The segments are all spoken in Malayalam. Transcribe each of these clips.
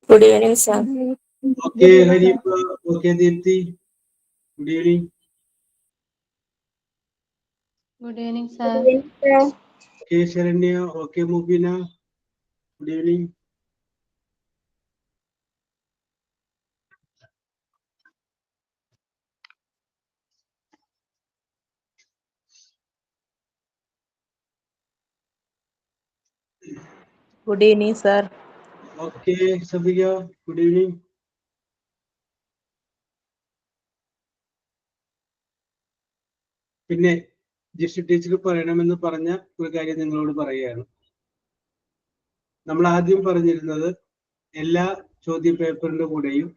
Good evening, sir. Okay, Haripa. Okay, Deepthi. Good evening. Good evening, sir. Okay, Sharanya. Okay, Mubina. Good evening. Good evening, sir. Okay, Sabiya. Good evening. പിന്നെ ജിഷു ടീച്ചർ പറയണമെന്ന് പറഞ്ഞ ഒരു കാര്യം നിങ്ങളോട് പറയുകയാണ്. നമ്മൾ ആദ്യം പറഞ്ഞിരുന്നത് എല്ലാ ചോദ്യ പേപ്പറിന്റെ കൂടെയും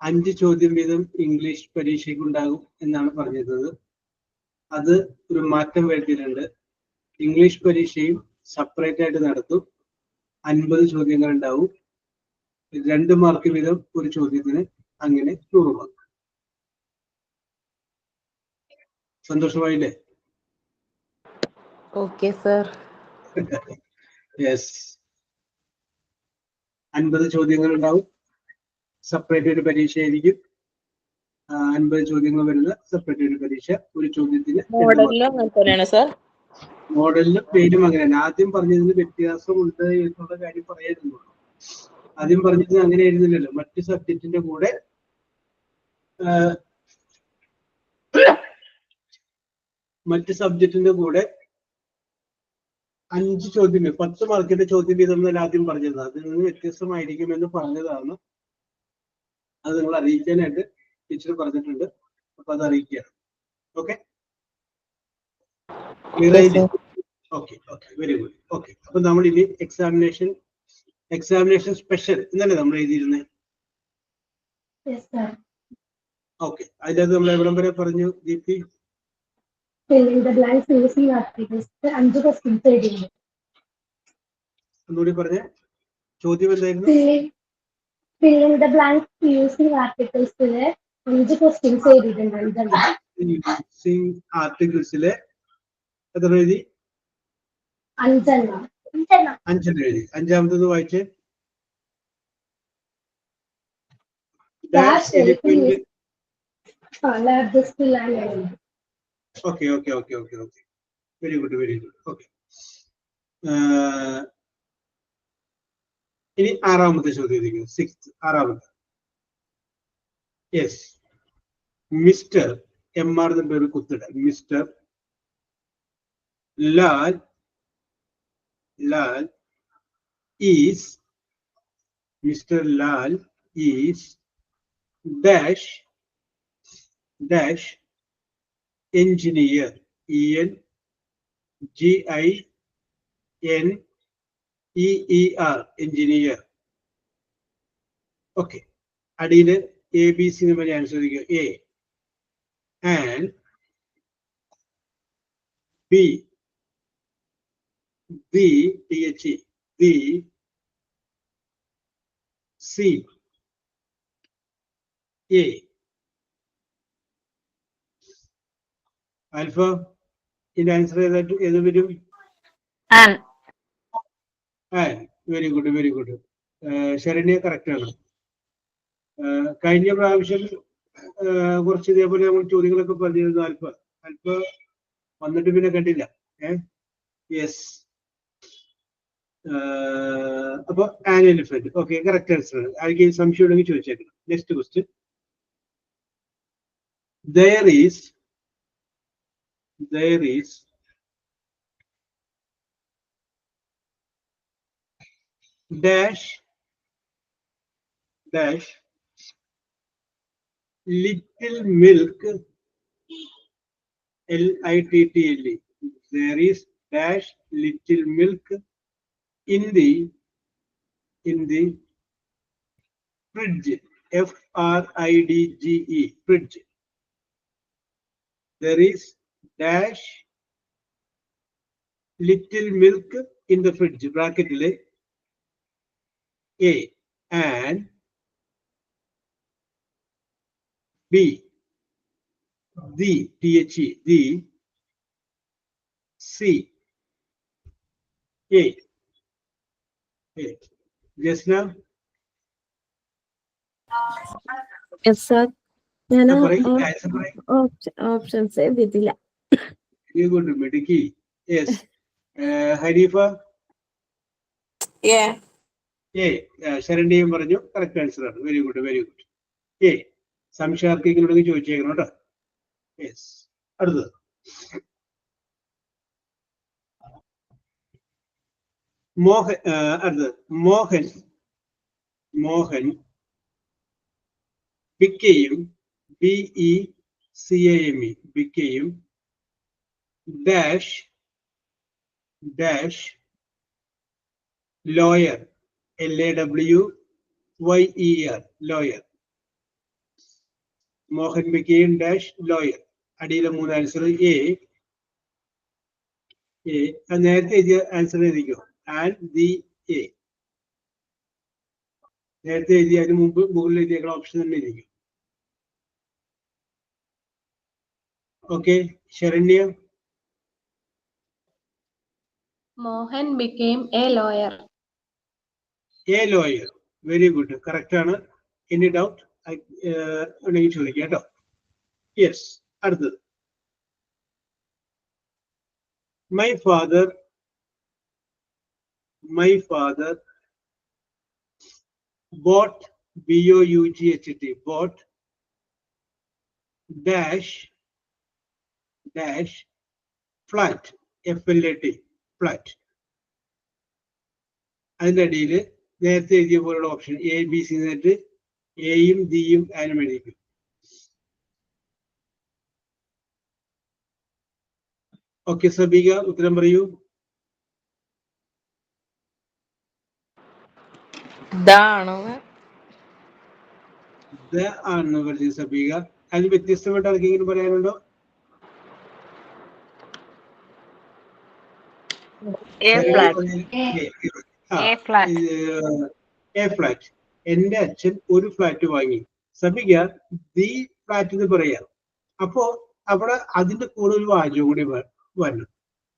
5 ചോദ്യം വീതം ഇംഗ്ലീഷ് പരീക്ഷയ്ക്കുണ്ടാകും എന്നാണ് പറഞ്ഞിരുന്നത്. അത് ഒരു മാറ്റം വരുത്തിയിട്ടുണ്ട്. ഇംഗ്ലീഷ് പരീക്ഷയും സെപ്പറേറ്റ് ആയിട്ട് നടത്തും. 50 ചോദ്യങ്ങൾ ഉണ്ടാവും. 2 മാർക്ക് വീതം ഒരു ചോദ്യത്തിന്, അങ്ങനെ 100 മാർക്ക്. സന്തോഷമായില്ലേ? Okay, sir. യെസ്. 50 ചോദ്യങ്ങൾ ഉണ്ടാവും. സെപ്പറേറ്റ് ഒരു പരീക്ഷയായിരിക്കും. 50 ചോദ്യങ്ങൾ വരുന്ന സെപ്പറേറ്റ് ഒരു പരീക്ഷ. ഒരു ചോദ്യത്തിന് മോഡലിന് പേരും അങ്ങനെയാണ്. ആദ്യം പറഞ്ഞതിന് വ്യത്യാസമുണ്ട് എന്നുള്ള കാര്യം പറയായിരുന്നു. ആദ്യം പറഞ്ഞത് അങ്ങനെ ആയിരുന്നില്ലല്ലോ. മറ്റ് സബ്ജക്റ്റിന്റെ കൂടെ മറ്റ് സബ്ജക്റ്റിന്റെ കൂടെ 5 ചോദ്യം, 10 മാർക്കിന്റെ ചോദ്യം വീതം എന്നല്ല ആദ്യം പറഞ്ഞത്. അതിൽ നിന്ന് വ്യത്യസ്തമായിരിക്കുമെന്ന് പറഞ്ഞതാണ്. അത് നിങ്ങൾ അറിയിക്കാനായിട്ട് ടീച്ചർ പറഞ്ഞിട്ടുണ്ട്. അപ്പൊ അത് അറിയിക്കുകയാണ്. ഓക്കെ, ക്ലിയർ ആയില്ലേ? Okay okay, very good. Okay, അപ്പൊ നമ്മൾ ഇനി എക്സാമിനേഷൻ സ്പെഷ്യൽ എന്നല്ലേ നമ്മൾ എഴുതിയിരുന്നത്? ഓക്കെ, അതിനകത്ത് നമ്മൾ എവിടം വരെ പറഞ്ഞു ദീപ്തി? ഒന്നുകൂടി പറഞ്ഞേ, ചോദ്യം എന്തായിരുന്നു? ആർട്ടിക്കിൾസിലെ എത്ര എഴുതി? 5 എഴുതി. അഞ്ചാമത്തത് വായിച്ചേ. Dash elephant. Okay okay okay okay okay, very good very good. Okay, ഇനി 6ാമത്തെ ചോദ്യം. 6ാമത്തെ. യെസ്, മിസ്റ്റർ MR എന്ന പേര് കുത്തിട. Mr Lal is dash engineer. ENGINEER, engineer. Okay, അടിയില് ABC എന്ന് ആൻസർ ചെയ്യുക. A and B THE B C A. Alfa, ഇതിന്റെ ആൻസർ ഏത് വരും? Very good very good. Saranya correct ആണ്. കഴിഞ്ഞ പ്രാവശ്യം കുറച്ച് ഇതേപോലെ നമ്മൾ ചോദ്യങ്ങളൊക്കെ പറഞ്ഞിരുന്നു. ആൽഫ വന്നിട്ട് പിന്നെ കണ്ടില്ല. യെസ്, അപ്പൊ an elephant. Okay, correct answer ആണ്. ആർക്ക് സംശയം ഉണ്ടെങ്കിൽ ചോദിച്ചേക്കണം. Next question. There is dash little milk, LITTLE. There is dash little milk in the fridge. FRIDGE, fridge. There is dash little milk in the fridge. Bracket A and B THE the C A. Jasna Yes, sir. ഞാൻ ആൻസർ പറയും. ഓപ്ഷൻസ് എഴുതിയിട്ടില്ല. വെരി ഗുഡ് മിടുക്കി. യെസ്. ഹരീഫ എ. ശരണ്യം പറഞ്ഞു കറക്റ്റ് ആൻസർ ആണ്. Very good very good. A. സംശയാർക്കെങ്കിലും ചോദിച്ചേക്കണം കേട്ടോ. യെസ്. അടുത്തത് മോഹൻ. അടുത്തത് Mohan. Mohan became BECAME became dash lawyer LAWYER lawyer. Mohan became dash lawyer. അടിയിലെ 3 ആൻസർ. എ നേരത്തെ എഴുതിയ ആൻസർ എഴുതിക്കോ. ആൻഡ് ദി എ നേരത്തെ എഴുതി അതിന് മുമ്പ് മുകളിൽ എഴുതിയേക്കുന്ന ഓപ്ഷൻ തന്നെ എഴുതിക്കും. Okay. Saranya Mohan became a lawyer. A lawyer. Very good. Correct ആണ്. എനി ഡൗട്ട് ഉണ്ടെങ്കിൽ ചോദിക്കാം കേട്ടോ. യെസ്. അടുത്തത് my father bought BOUGHT bought dash flat FLAT flat. അതിന്റെ അടിയിൽ നേരത്തെ എഴുതിയ പോലുള്ള ഓപ്ഷൻ എ ബി സി എന്നിട്ട് എയും ഡിയും ആനും എഴുതിക്കും. ഓക്കെ സബീക ഉത്തരം പറയൂ. ആണെന്ന് പറഞ്ഞു സബീക. അതിന് വ്യത്യസ്തമായിട്ട് ആർക്കെങ്കിലും പറയാനുണ്ടോ? A flat. എന്റെ അച്ഛൻ ഒരു ഫ്ലാറ്റ് വാങ്ങി. സബിക ദി ഫ്ലാറ്റ് എന്ന് പറയാം. അപ്പോ അവിടെ അതിന്റെ കൂടെ ഒരു വാചകം കൂടി വരണം.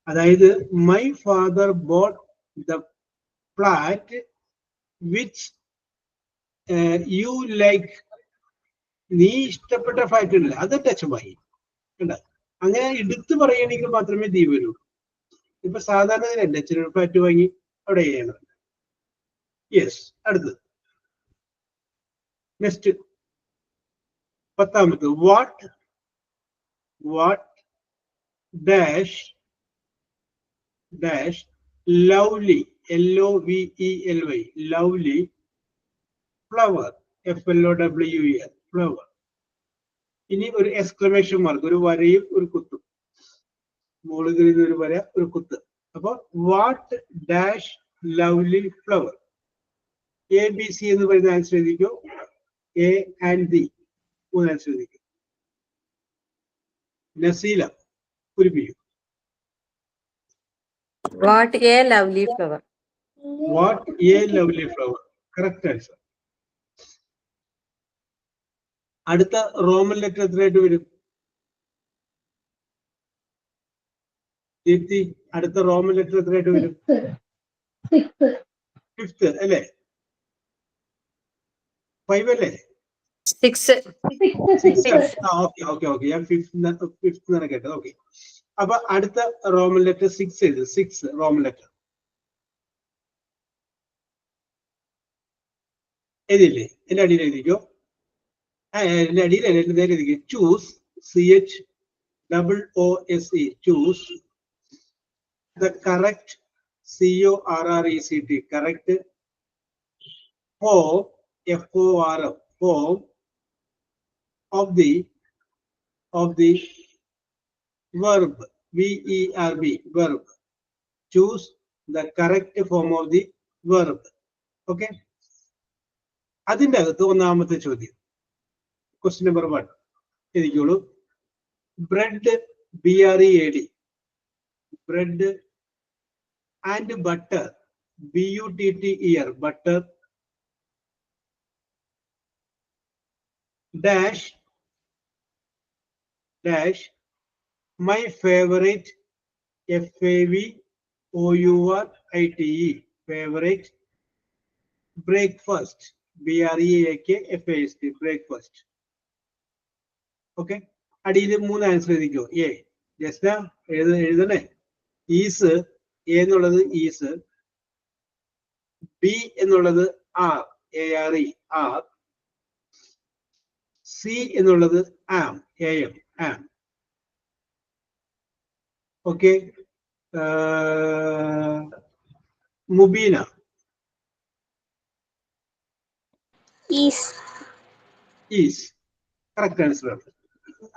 അതായത് my father boat the flat which you like. നീ ഇഷ്ടപ്പെട്ട ഫ്ലാറ്റ് ഉണ്ടല്ല അതെന്റെ അച്ഛൻ വാങ്ങി. അങ്ങനെ എടുത്തു പറയുകയാണെങ്കിൽ മാത്രമേ ദീ വരൂ. ഇപ്പൊ സാധാരണ എന്റെ അച്ഛൻ ഒരു ഫ്ലാറ്റ് വാങ്ങി അവിടെ ചെയ്യണം. യെസ്. അടുത്തത് നെക്സ്റ്റ് 10ാമത് what dash lovely LOVELY lovely flower FLOWER flower. ഇനി ഒരു എക്സ്ക്ലമേഷൻ മാർക്ക്, ഒരു വരയും ഒരു കുത്തും. മുകളിൽ ഒരു വര ഒരു കുത്ത്. അപ്പൊ what dash lovely flower. ABC എന്ന് പറയുന്ന ആൻസർ എഴുതിക്കോ. എ ആൻഡ് ഡി 3 ആൻസർ എഴുതിക്കോ. നസീല കുരിപ്പിക്കും. What a lovely flower. What a lovely flower. Correct answer. അടുത്ത റോമൻ ലെറ്റർ എത്രയായിട്ട് വരും? ദീപ്തി അടുത്ത റോമൻ ലെറ്റർ എത്രയായിട്ട് വരും? 5th അല്ലേ? 5 അല്ലേ? 6. ഓക്കെ ഞാൻ 5th കേട്ടത്. ഓക്കെ. അപ്പൊ അടുത്ത റോമൻ ലെറ്റർ 6 എഴുതി. 6 റോമൻ ലെറ്റർ എഴുതിയില്ലേ? എന്റെ അടിയിൽ എഴുതിക്കോ. എന്റെ അടിയിൽ നേരെ എഴുതിക്കോ. Choose CHOOSE choose the correct CORRECT correct form FORM form of the verb VERB verb. Choose the correct form of the verb. Okay. അതിന്റെ അകത്ത് ഒന്നാമത്തെ ചോദ്യം ക്വസ്റ്റ്യൻ നമ്പർ 1 എഴുതിക്കോളൂ. Bread BREAD bread and butter BUTTER butter dash my favorite FAVOURITE favorite breakfast, BREAKFAST, breakfast. Okay, അടിയിൽ 3 ആൻസർ എഴുതിക്കോ. എ ജസ്ന എഴുതണേ. ഈസ്, എ എന്നുള്ളത് ഈസ്, ബി എന്നുള്ളത് ആർ, ARE ആർ, സി എന്നുള്ളത് am, AM am. Okay, Mubeena Is. Is correct answer ആണ്.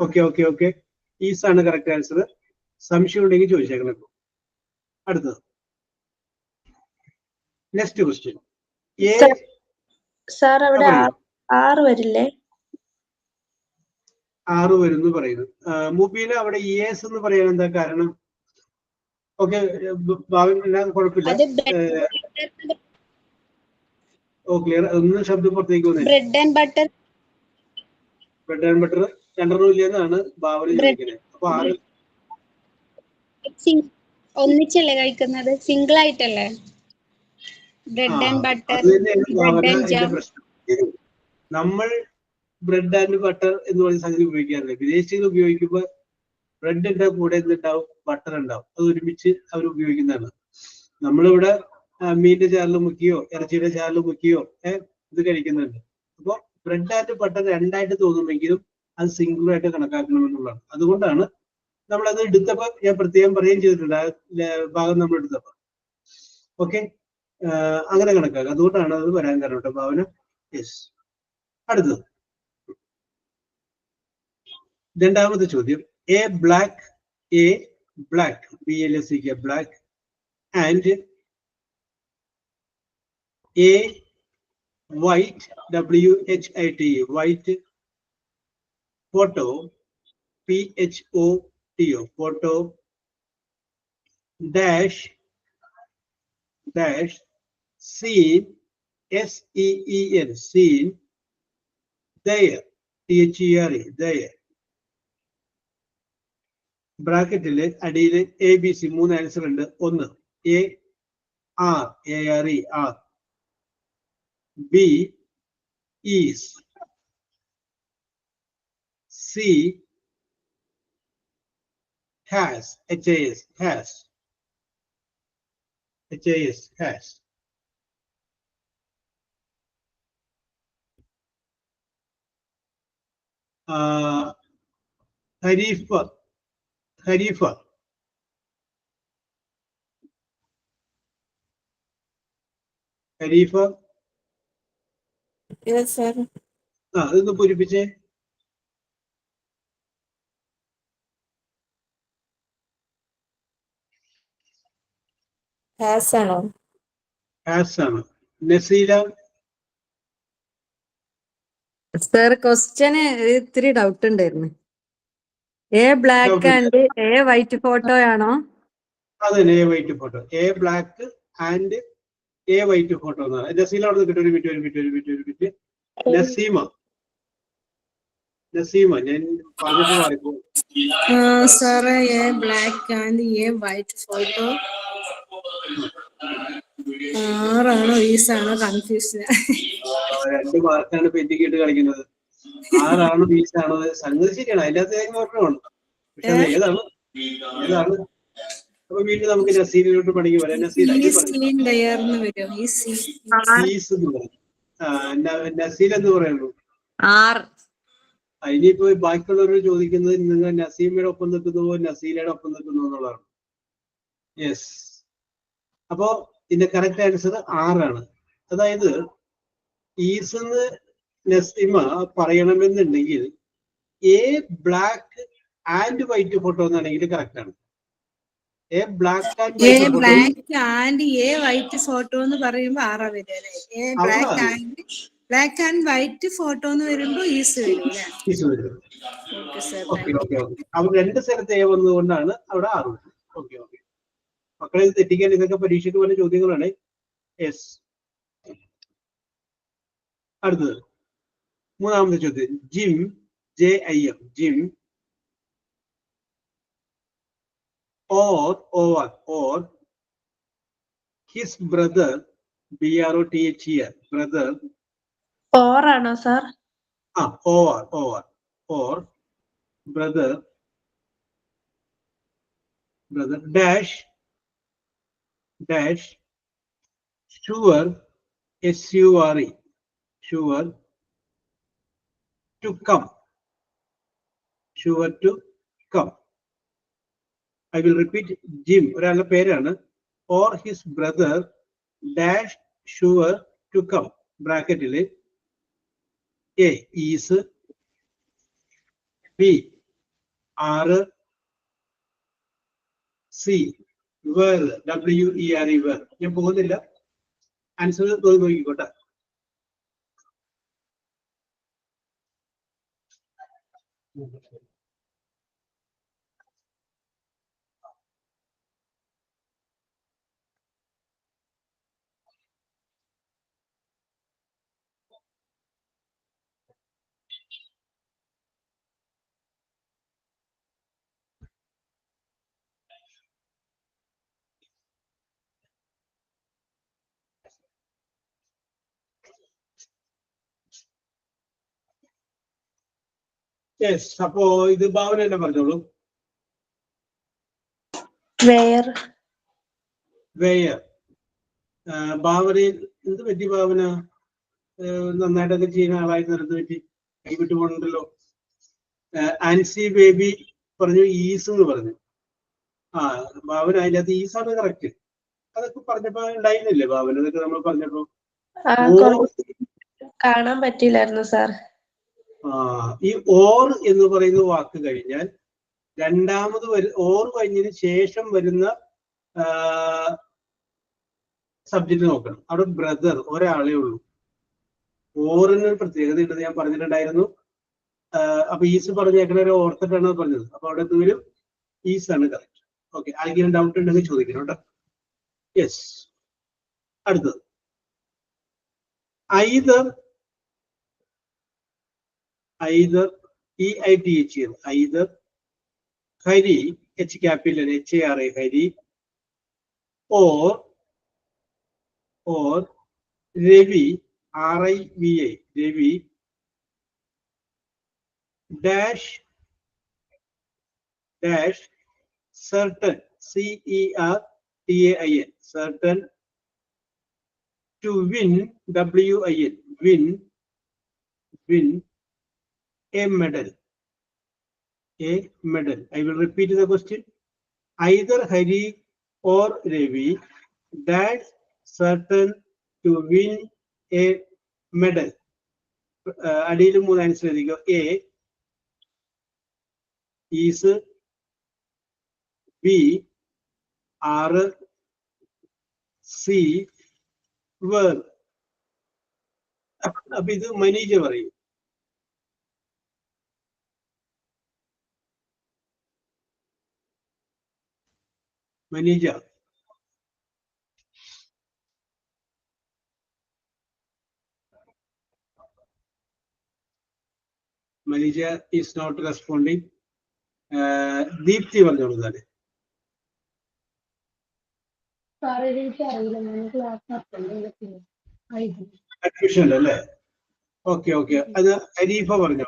ഓക്കെ, ഈസ് ആണ് കറക്റ്റ് ആൻസർ. സംശയം ഉണ്ടെങ്കിൽ ചോദിച്ചേക്കണം. അടുത്തത് നെക്സ്റ്റ് ക്വസ്റ്റ്യൻ. സാർ അവിടെ 6 വരില്ലേ? 6 വരുന്നു പറയുന്നു. മുബീന അവിടെ ES എന്ന് പറയാൻ എന്താ കാരണം? ഓക്കെ, കുഴപ്പമില്ല. ഓ ക്ലിയർ. ഒന്നും ശബ്ദം പുറത്തേക്ക് വന്നില്ല. Bread and butter. Bread and butter രണ്ടെണ്ണം ഇല്ലെന്നാണ് ഭാവന ചോദിക്കുന്നത്. അപ്പൊ 6 ഒന്നിച്ചല്ലേ കഴിക്കുന്നത്? സിംഗിൾ ആയിട്ടല്ലേ? ബ്രെഡ് ആൻഡ് ബട്ടർ, അത് തന്നെയാണ് ഭാവന എന്റെ പ്രശ്നം. നമ്മൾ ബ്രെഡ് ആൻഡ് ബട്ടർ എന്ന് പറയുന്ന സംഗതി ഉപയോഗിക്കാറില്ല. വിദേശികൾ ഉപയോഗിക്കുമ്പോൾ ബ്രെഡിന്റെ കൂടെ എന്തുണ്ടാവും? ബട്ടർ ഉണ്ടാവും. അത് ഒരുമിച്ച് അവർ ഉപയോഗിക്കുന്നതാണ്. നമ്മളിവിടെ മീനിന്റെ ചാറിൽ മുക്കിയോ ഇറച്ചിയുടെ ചാറിൽ മുക്കിയോ ഇത് കഴിക്കുന്നുണ്ട്. അപ്പോൾ ബ്രെഡ് ആൻഡ് ബട്ടർ രണ്ടായിട്ട് തോന്നുമെങ്കിലും അത് സിംഗിൾ ആയിട്ട് കണക്കാക്കണമെന്നുള്ളതാണ്. അതുകൊണ്ടാണ് നമ്മളത് എടുത്തപ്പോ ഞാൻ പ്രത്യേകം പറയുകയും ചെയ്തിട്ടുണ്ട് ആ ഭാഗം നമ്മൾ എടുത്തപ്പോ. ഓക്കെ, അങ്ങനെ കണക്കാക്കുക. അതുകൊണ്ടാണ് അത് വരാൻ കാരണം കേട്ടോ ഭാവന. യെസ്. അടുത്തത് രണ്ടാമത്തെ ചോദ്യം. A black BLACK black and a white WHIT white photo PHOTO photo dash seen SEEN seen there THERE there. ബ്രാക്കറ്റില് അടിയിൽ ABC 3 ആൻസർ ഉണ്ട്. 1 AR ARE are, B is, C has HAS has. Harifa Yes, sir. അതൊന്ന് പൂരിപ്പിച്ചേ. Has ആണോ? ഹാസ് ആണ്. നസീല സർ ക്വസ്റ്റ്യന് ഇത്തിരി ഡൗട്ട് ഉണ്ടായിരുന്നു. A black and a white photo ആണോ? അതന്നെ, A white photo. A black and a white photo എന്നാണ്. നസീല അവിടെ കിട്ടും. ഒരു മിനിറ്റ്. നസീമ ഞാൻ പറഞ്ഞിട്ട് മാറിപ്പോ. സാറേ A black and a white photo 6 ആണോ ഈസാണോ കൺഫ്യൂഷൻ. 2 മാർക്കാണ് പെറ്റിക്കിട്ട് കളിക്കുന്നത്. 6 ആണോ ഈസാണോ സംഗതി ശരിയാണ്. അതിന്റെ അകത്ത് ഓർമ്മയാണ്. പക്ഷെ അത് ഏതാണ്? അപ്പൊ വീണ്ടും നമുക്ക് നസീലിലോട്ട് പഠിക്ക് വരാം. നസീൽ എന്ന് പറയുള്ളൂ. ഇനിയിപ്പോ ബാക്കിയുള്ളവർ ചോദിക്കുന്നത് നിങ്ങൾ നസീമയുടെ ഒപ്പം നിൽക്കുന്നുവോ നസീലയുടെ ഒപ്പം നിൽക്കുന്നു എന്നുള്ളതാണ്. യെസ്. അപ്പോ ഇതിന്റെ കറക്റ്റ് ആൻസർ 6 ആണ്. അതായത് ഈസെന്ന് നസീമ പറയണമെന്നുണ്ടെങ്കിൽ a black and white photo എന്നാണെങ്കിൽ കറക്റ്റ് ആണ്. A black and white photo എന്ന് പറയുമ്പോ 6 വരും അല്ലേ? ബ്ലാക്ക് ആൻഡ് വൈറ്റ് ഫോട്ടോ എന്ന് വരുമ്പോ ഈസ് വരും. അവർ 2 സ്ഥലത്ത് എ വന്നതുകൊണ്ടാണ് അവിടെ 6 വരും. ഓക്കെ. മക്കളെ ഇത് തെറ്റിക്കാൻ ഇതൊക്കെ പരീക്ഷയ്ക്ക് പോലെ ചോദ്യങ്ങളാണ്. യെസ്. അടുത്തത് മൂന്നാമത്തെ ചോദ്യം. Jim JIM Jim or his brother BROTHER, brother. Or ആണോ sir? Or brother dash sure, SURE, sure to come. I will repeat. Jim ഒരാളുടെ പേരാണ്. Or his brother dash sure to come. ബ്രാക്കറ്റിൽ A is, B are, C were, WERE were. ഞാൻ പോകുന്നില്ല, ആൻസർ നോക്കിക്കോട്ടെ. യെസ്, അപ്പോ ഇത് ഭാവന തന്നെ പറഞ്ഞോളൂ. വേയർ. ഭാവനയിൽ എന്ത് പറ്റി? ഭാവന നന്നായിട്ടൊക്കെ ചെയ്യുന്ന ആളായിരുന്നു, എന്ത് പറ്റി? കൈവിട്ട് പോകണ്ടല്ലോ. ആൻസി ബേബി പറഞ്ഞു ഈസ് എന്ന് പറഞ്ഞു. ഭാവന അതിനകത്ത് ഈസാണ് കറക്റ്റ്. അതൊക്കെ പറഞ്ഞപ്പോ ഉണ്ടായിരുന്നില്ലേ ഭാവന? അതൊക്കെ നമ്മൾ പറഞ്ഞപ്പോ കാണാൻ പറ്റില്ലായിരുന്നു സാർ. ഈ ഓർ എന്ന് പറയുന്ന വാക്ക് കഴിഞ്ഞാൽ രണ്ടാമത് ഓർ കഴിഞ്ഞതിന് ശേഷം വരുന്ന സബ്ജക്റ്റ് നോക്കണം. അവിടെ ബ്രദർ ഒരാളേ ഉള്ളൂ. ഓറിന് പ്രത്യേകത ഉണ്ടെന്ന് ഞാൻ പറഞ്ഞിട്ടുണ്ടായിരുന്നു. അപ്പൊ ഈസ് പറഞ്ഞേക്കണ ഒരു ഓർത്തിട്ടാണ് പറഞ്ഞത്. അപ്പൊ അവിടെ എന്തെങ്കിലും ഈസ് ആണ് കറക്റ്റ്. ഓക്കെ, ആരെങ്കിലും ഡൗട്ട് ഉണ്ടെങ്കിൽ ചോദിക്കണം കേട്ടോ. യെസ്, അടുത്തത് either EITH, either Hari, H capital HARI, Hari, or Ravi, RIVI, Ravi dash certain, CERTAIN, certain to win, WIN, win a medal. I will repeat the question. Either Hari or Ravi dash certain to win a medal. അടിയിൽ 3 ആൻസർ എഴുതിക്കോ. A is, B are, C were. അപ്പൊ ഇത് മനീജ പറയും. Maneeja. Maneeja is not responding. Deepthi പറഞ്ഞോളൂ. തന്നെ അഡ്മിഷൻ അല്ലേ? ഓക്കെ. അത് അരീഫ പറഞ്ഞോ.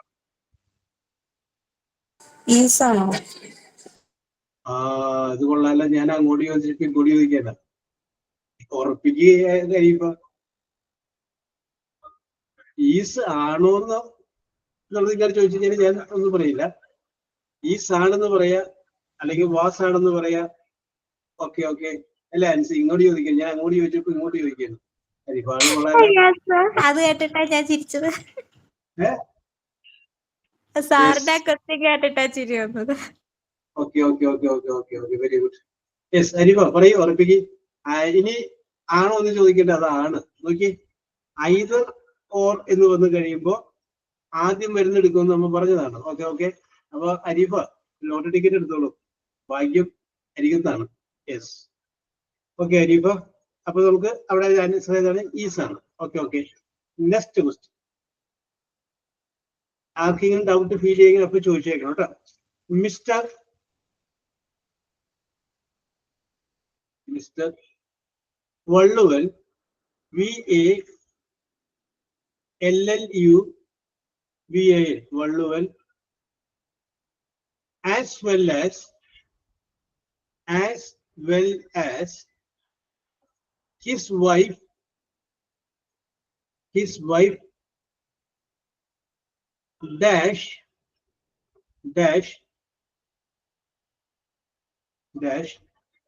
അത് കൊള്ളാല്ല. ഞാൻ അങ്ങോട്ട് ചോദിച്ചിട്ട് ഇങ്ങോട്ട് ചോദിക്കണ്ട. ഉറപ്പിക്കുക അരീഫ. ഈസ് ആണോന്ന് എന്നുള്ളത് ഇങ്ങനെ ചോദിച്ചു കഴിഞ്ഞാൽ ഞാൻ ഒന്നും പറയില്ല. ഈസ് ആണെന്ന് പറയാ, അല്ലെങ്കിൽ വാസ് ആണെന്ന് പറയാ. ഓക്കെ അല്ല, ആൻസർ ഇങ്ങോട്ട് ചോദിക്കാം. ഞാൻ അങ്ങോട്ട് ചോദിച്ചപ്പോ ഇങ്ങോട്ട് ചോദിക്കുന്നു. അരിഫാണ് കൊള്ളാൻ. അത് കേട്ടിട്ടാ ഞാൻ ചിരിച്ചത്. സാറിന്റെ ക്വസ്റ്റ്യൻ കേട്ടിട്ടാ ചിരി വന്നത്. Okay, very good. യെസ്, അരിഫ പറയൂ, ഉറപ്പിക്ക്. ഇനി ആണോ എന്ന് ചോദിക്കേണ്ടത് അതാണ്. നോക്കി, ഐദർ ഓർ എന്ന് വന്നു കഴിയുമ്പോ ആദ്യം വരുന്നെടുക്കുമെന്ന് നമ്മൾ പറഞ്ഞതാണ്. ഓക്കെ. അപ്പൊ അരിഫ ലോട്ടറി ടിക്കറ്റ് എടുത്തോളൂ. ഭാഗ്യം അരികത്താണ്. Yes, okay അരിഫ. അപ്പൊ നമുക്ക് അവിടെ ആൻസർ ഏതാണ്? ഈസ് ആണ്. ഓക്കെ. Next question. ആർക്കെങ്കിലും ഡൗട്ട് ഫീൽ ചെയ്യുമെങ്കിൽ അപ്പൊ ചോദിച്ചേക്കണം കേട്ടോ. Mister Valluvan VALLUVAL, Valluvan, as well as his wife dash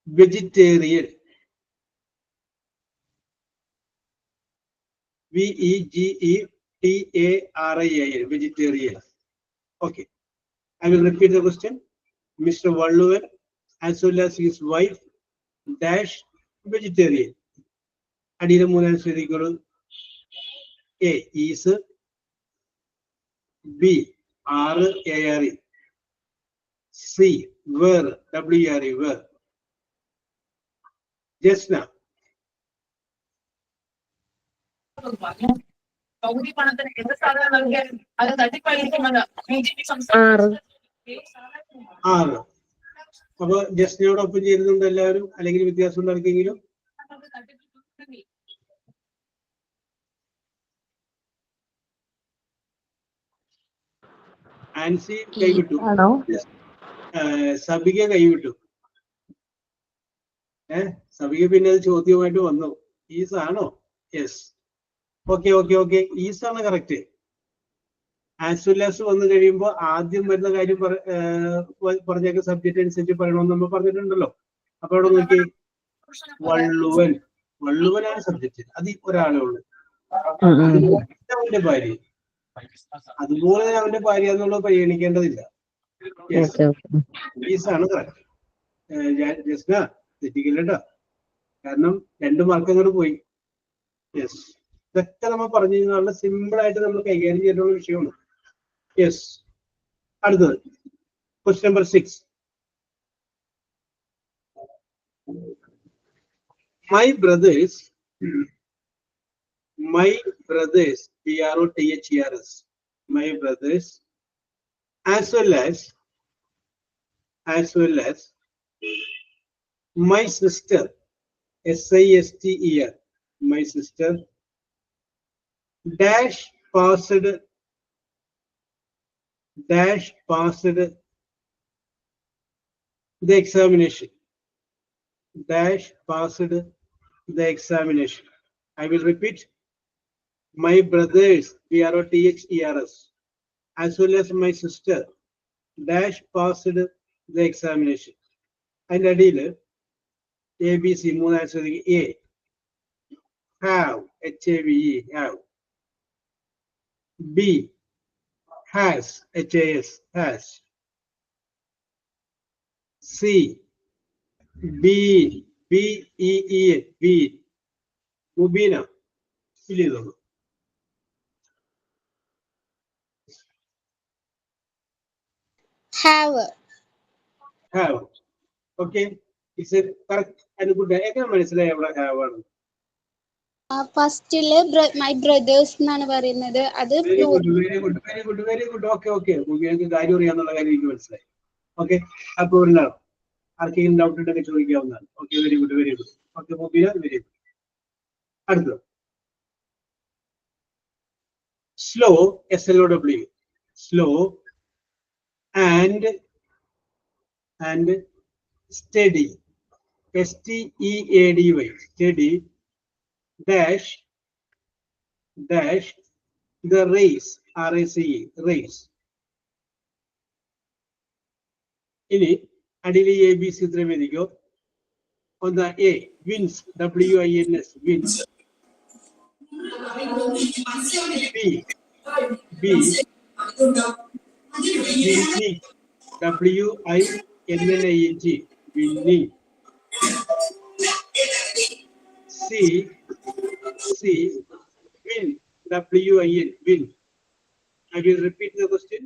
vegetarian, VEGETARIAN, vegetarian. Okay, I will repeat the question. Mr. Valluvan as well as his wife dash vegetarian. അടിയിലെ മൂന്നാം ശ്രദ്ധിക്കുള്ളൂ. A is, B RARE, C were, WRE were. Jasna. ആറ്. അപ്പൊ ജസ്നയോടൊപ്പം ചേരുന്നുണ്ട് എല്ലാവരും, അല്ലെങ്കിൽ വ്യത്യാസം ഉണ്ട് ആർക്കെങ്കിലും? ആൻസി കൈവിട്ടു, സബിക കൈവിട്ടു. സബിക പിന്നെ അത് ചോദ്യമായിട്ട് വന്നു. ഈസ് ആണോ? യെസ്. ഓക്കെ, ഈസ് ആണ് കറക്റ്റ്. ആസ് വെൽ ആസ് വന്നു കഴിയുമ്പോൾ ആദ്യം വരുന്ന കാര്യം പറഞ്ഞേക്ക സബ്ജക്റ്റ് അനുസരിച്ച് പറയണമെന്ന് നമ്മൾ പറഞ്ഞിട്ടുണ്ടല്ലോ. അപ്പൊ അവിടെ നോക്കി, വള്ളുവനാണ് സബ്ജക്റ്റ്. അത് ഒരാളേ ഉള്ളു. അവന്റെ ഭാര്യ, അതുപോലെ അവന്റെ ഭാര്യ എന്നുള്ളത് പരിഗണിക്കേണ്ടതില്ല. ഈസാണ് കറക്റ്റ്. ജസ്ന തെറ്റിക്കില്ലട്ടോ, കാരണം 2 മാർക്ക് അങ്ങോട്ട് പോയി. യെസ്, ഇതൊക്കെ നമ്മൾ പറഞ്ഞു കഴിഞ്ഞാൽ സിമ്പിൾ ആയിട്ട് നമ്മൾ കൈകാര്യം ചെയ്തിട്ടുള്ള വിഷയമാണ്. യെസ്. അടുത്തത് question number 6. My brothers, BROTHERS, my brothers, as well as my sister, SISTER, my sister dash passed the examination. I will repeat. My brothers, BROTHERS, as well as my sister dash passed the examination. അതിന്റെ അടിയില് ABC 3 answer. A have, HAVE, have. B has, HAS, has. C BEEN, been. Mubina, fill it in. Have. Okay, it's a correct and good. എങ്ങനെ മനസ്സിലായി അവിടെ have ആണ്? ഫസ്റ്റില് മൈ ബ്രദേഴ്സ് എന്നാണ് പറയുന്നത്. അത് വെരി ഗുഡ്. ഓക്കെ മുബീനക്ക് കാര്യം അറിയാന്നുള്ള കാര്യം എനിക്ക് മനസ്സിലായി. ഓക്കെ, അപ്പൊ ഒരാളാണ് ആർക്കെങ്കിലും ഡൗട്ട് ഉണ്ടെങ്കിൽ ചോദിക്കാവുന്നതാണ്. Okay, very good. Okay Mubeena, very good. അടുത്തത് slow, SLOW, slow and steady, STEADY, steady dash the race, RACE, race. ഇനി അടിയിൽ ABC ഇത്രയും എഴുതിക്കോ. ഒന്ന് A wins, WINS, wins. B winning, WINNING, winning. C win, WIN, win. I will repeat the question.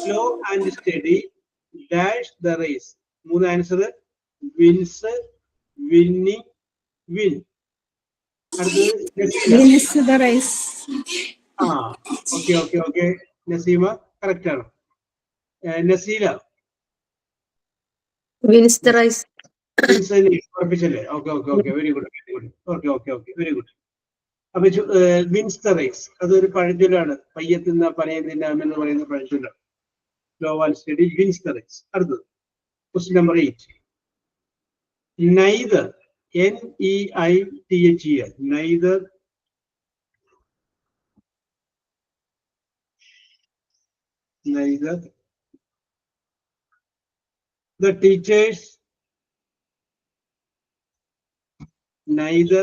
Slow and steady dash the race. 3 answer. wins, winning, win. Wins the race. Okay. Naseema correct ആണ്. Naseela wins the race. ഉറപ്പിച്ചല്ലേ? Okay, very good. Okay, very good. അപ്പൊ വിൻസ് ദ റേസ് അതൊരു പഴഞ്ചൊല്ലാണ്. പയ്യെ തിന്ന പനയം തിന്നാം എന്ന് പറയുന്ന പഴഞ്ചൊല്ലാണ്. Slow and steady wins the race. അടുത്തത് question number 8. Neither, N-E-I-T-H-E-R, neither the teachers nor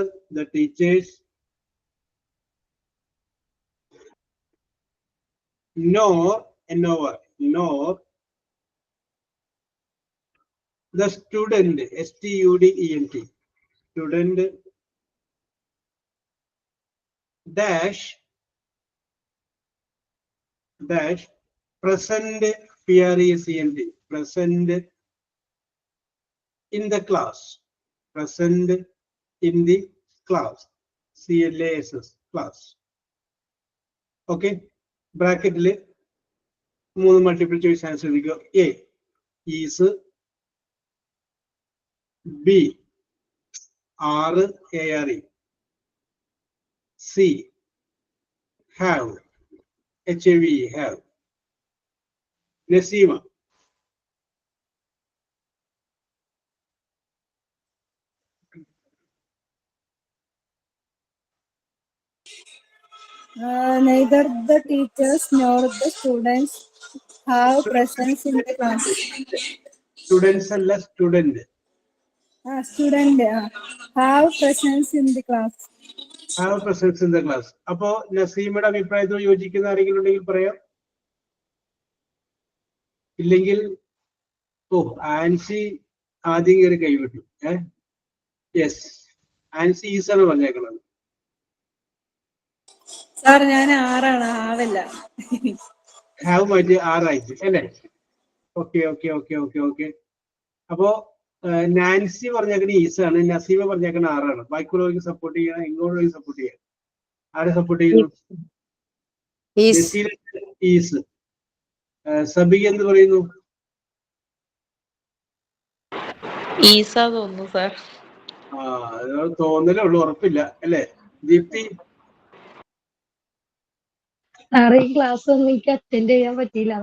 the student, S-T-U-D-E-N-T, student dash present, P-R-E-S-E-N-T, present in the class, present in the class, C-L-A-S-S, class. Okay, ബ്രാക്കറ്റില് 3 മൾട്ടിപ്പിൾ ചോയ്സ് ആൻസർ എഴുതിക്കുക. A is, B R-A-R-E, C have, H-A-V-E, have. Nasima. Neither the teachers nor the students have presence in the class. Students അല്ല student. Student have presence in the class. Have presence in the class. അപ്പോ നസീമയുടെ അഭിപ്രായത്തോട് യോജിക്കുന്ന ആരെങ്കിലും ഉണ്ടെങ്കിൽ പറയാം. ഇല്ലെങ്കിൽ ആൻസി ആദ്യം കയറി കൈവിട്ടു. യെസ്, ആൻസി ഈസാണ് പറഞ്ഞേക്കുന്നത്. സാർ ഞാൻ 6 ആണ്, ആവല്ല. ഹാവ് മാറ്റി 6 ആയിട്ട് അല്ലേ? Okay okay okay okay okay. അപ്പോ നാൻസി പറഞ്ഞേക്കണ ഈസാണ്, നസീമ പറഞ്ഞേക്കണ 6 ആണ്. ബാക്കിയുള്ളവർക്ക് സപ്പോർട്ട് ചെയ്യണം, ഇങ്ങോട്ടുള്ളവർക്ക് സപ്പോർട്ട് ചെയ്യണം. ആരെ സപ്പോർട്ട് ചെയ്യുന്നു? ഈസ്. സബിക എന്ത് പറയുന്നു? ഈസാ തോന്നുന്നു സാർ. തോന്നലേ ഉള്ളു, ഉറപ്പില്ല അല്ലേ? ദീപ്തി? സാറേ ഈ ക്ലാസ് ഒന്നും എനിക്ക് അറ്റൻഡ് ചെയ്യാൻ പറ്റിയില്ല.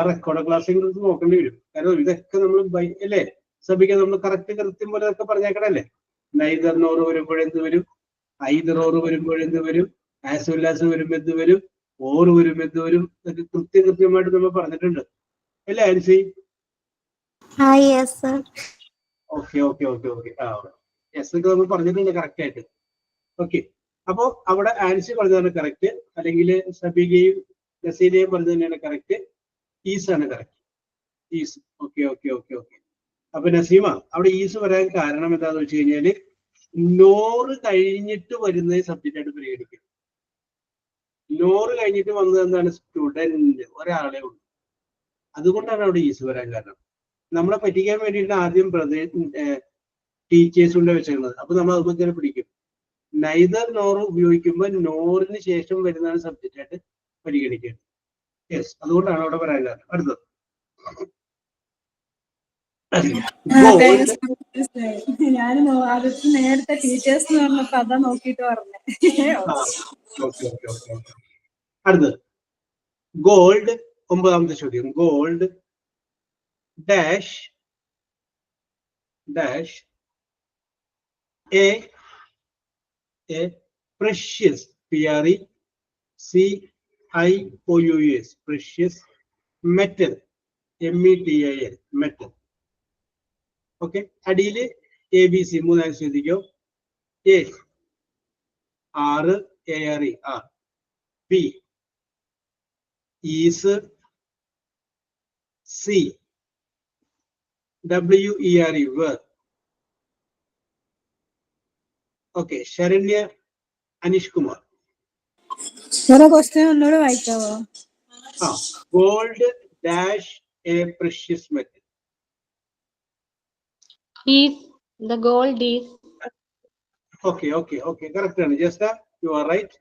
റെക്കോർഡ് ക്ലാസ്സിൽ നോക്കേണ്ടി വരും. കാരണം ഇതൊക്കെ നമ്മൾ അല്ലേ സബിക, നമ്മൾ കൃത്യം പോലെ ഒക്കെ പറഞ്ഞേക്കണല്ലേ. നൈദർ നോറ് വരുമ്പോഴെന്ത് വരും, ഐദർ ഓറ് വരുമ്പോഴെന്ത് വരും, ആസ് വെൽ ആസ് വരുമ്പോ എന്ത് വരും, ഓറ് വരുമ്പോ എന്ത് വരും, ഇതൊക്കെ കൃത്യമായിട്ട് നമ്മൾ പറഞ്ഞിട്ടുണ്ട് അല്ലേ Ancy? Okay okay okay okay. S ഒക്കെ നമ്മൾ പറഞ്ഞിട്ടുണ്ട് കറക്റ്റ് ആയിട്ട്. ഓക്കെ, അപ്പോ അവിടെ ആൻസി പറഞ്ഞതാണ് കറക്റ്റ്, അല്ലെങ്കിൽ സബികയും നസീലയും പറഞ്ഞത് തന്നെയാണ് കറക്റ്റ്. ഈസ് ആണ് correct, is. Okay okay okay okay. അപ്പൊ നസീമ, അവിടെ ഈസ് വരാൻ കാരണം എന്താന്ന് വെച്ച് കഴിഞ്ഞാല് നോറ് കഴിഞ്ഞിട്ട് വരുന്നത് സബ്ജക്റ്റ് ആയിട്ട് പരിഗണിക്കും. നോറ് കഴിഞ്ഞിട്ട് വന്നത് എന്താണ്? സ്റ്റുഡന്റ്, ഒരാളെ ഉള്ളൂ. അതുകൊണ്ടാണ് അവിടെ ഈസ് വരാൻ കാരണം. നമ്മളെ പറ്റിക്കാൻ വേണ്ടിയിട്ട് ആദ്യം ടീച്ചേഴ്സ് കൊണ്ട് വെച്ചിരുന്നത്. അപ്പൊ നമ്മൾ അതുമ്പോൾ തന്നെ പിടിക്കും. നൈദർ നോറ് ഉപയോഗിക്കുമ്പോൾ നോറിന് ശേഷം വരുന്നതാണ് സബ്ജക്റ്റ് ആയിട്ട് പരിഗണിക്കേണ്ടത്. യെസ്, അതുകൊണ്ടാണ് അവിടെ പറയാൻ കാരണം. അടുത്തത് ഞാൻ ആദ്യത്തെ നേരത്തെ ടീച്ചേഴ്സ് എന്ന് പറഞ്ഞപ്പോ അതാ നോക്കിട്ട് പറഞ്ഞേ. അടുത്തത് ഗോൾഡ്. 9ാമത്തെ ചോദ്യം. Gold dash a precious, P-R-E-C-I-O-U-S, precious metal, M-E-T-I-L, metal. ഓക്കെ, അടിയില് ABC 3 ശ്രദ്ധിക്കോ. A R-A-R-E, R. B is, C W-E-R-E, were. ഓക്കെ, ശരണ്യ അനീഷ് കുമാർ. ക്വസ്റ്റ്യൻ ഒന്നുകൂടെ വായിക്കാവോ? Gold dash a precious metal. The gold is. Okay, correct ആണ്. Just you are right.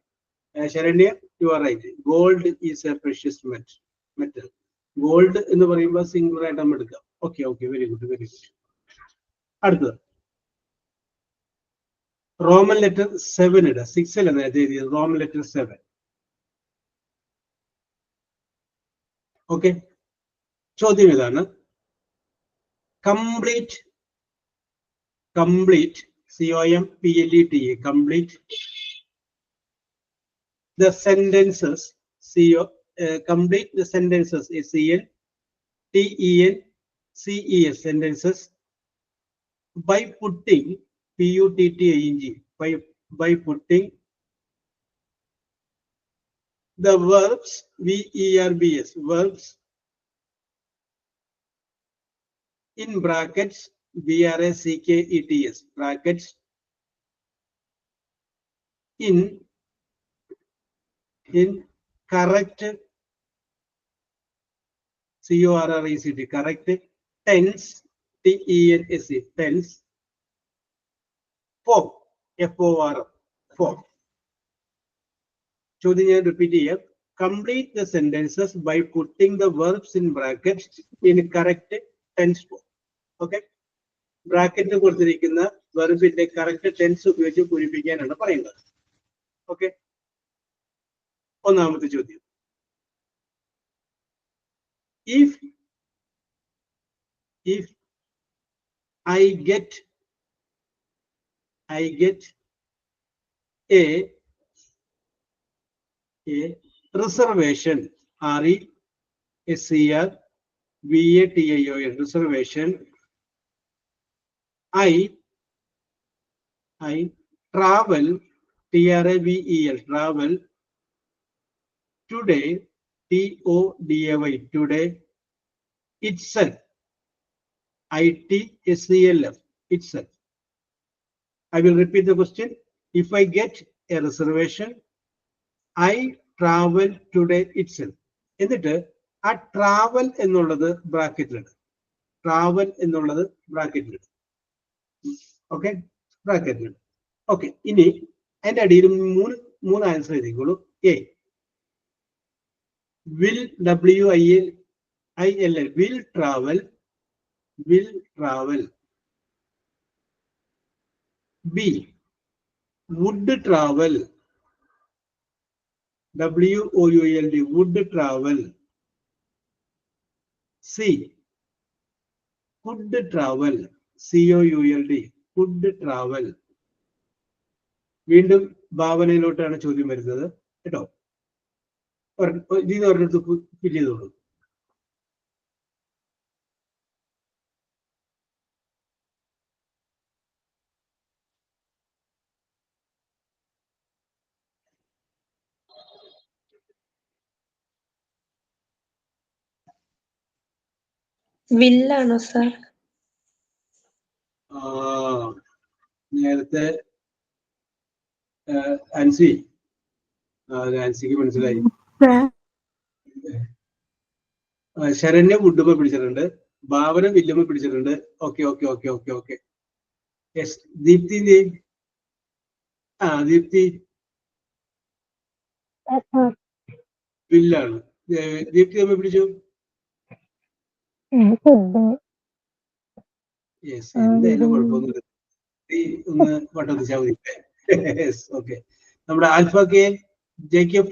Saranya, you are right. Gold is a precious metal. Gold എന്ന് പറയുമ്പോൾ സിംഗുലർ ആയിട്ട് നമ്മൾ എടുക്കാം. Okay, very good. അടുത്തത് റോമൻ ലെറ്റർ 7 ഇട 6 അല്ല നേരത്തെ എഴുതിയത് റോമൻ ലെറ്റർ 7. ഓക്കെ, ചോദ്യം ഇതാണ്. Complete COMPLETE complete the sentences complete the sentences SENTENCES sentences by putting PUTTING by putting the verbs VERBs verbs in brackets BRACKETS brackets in correct CORRECT correct tense TENSE tense form form. ചോദ്യം ഞാൻ റിപ്പീറ്റ് ചെയ്യാം. Complete the sentences by putting the verbs in brackets in correct tense form. Okay, ബ്രാക്കറ്റിൽ കൊടുത്തിരിക്കുന്ന വെർബിന്റെ കറക്റ്റ് ടെൻസ് ഉപയോഗിച്ച് പൂരിപ്പിക്കാനാണ് പറയുന്നത്. ഓക്കെ, ഒന്നാമത്തെ ചോദ്യം. If I get a reservation RESERVATION reservation, I travel travel today TODAY today itself ITSELF itself. I will repeat the question. If I get a reservation, I travel today itself. എന്നിട്ട് ആ ട്രാവൽ എന്നുള്ളത് ബ്രാക്കറ്റിലിട്. ട്രാവൽ എന്നുള്ളത് ബ്രാക്കറ്റിലിട്. ഓക്കെ, ബ്രാക്കറ്റിലിട്. ഓക്കെ, ഇനി അതിന്റെ അടിയിൽ മൂന്ന് ആൻസർ എഴുതിക്കോളൂ. A will WILL will travel B would travel WOULD would travel C could travel COULD could travel. വീണ്ടും ഭാവനയിലോട്ടാണ് ചോദ്യം വരുന്നത് കേട്ടോ. ഇതിന് ഒരിടത്ത് ഫിൽ ചെയ്തോളൂ. വില്ലാണോ സാർ? നേരത്തെ ആൻസിക്ക് മനസ്സിലായി. ശരണ്യ വുഡുമ പിടിച്ചിട്ടുണ്ട്, ഭാവന വില്ലുമ പിടിച്ചിട്ടുണ്ട്. Okay okay okay okay okay. Yes, Deepthi Deepthi വില്ലാണ്. ദീപ്തി തമ്മിൽ പിടിച്ചു. യെസ്, എന്തായാലും കുഴപ്പമൊന്നുമില്ല. ഒന്ന് വട്ടത്തിച്ചാൽ മതി. ഓക്കെ, നമ്മുടെ ആൽഫ കെ ജേക്കബ്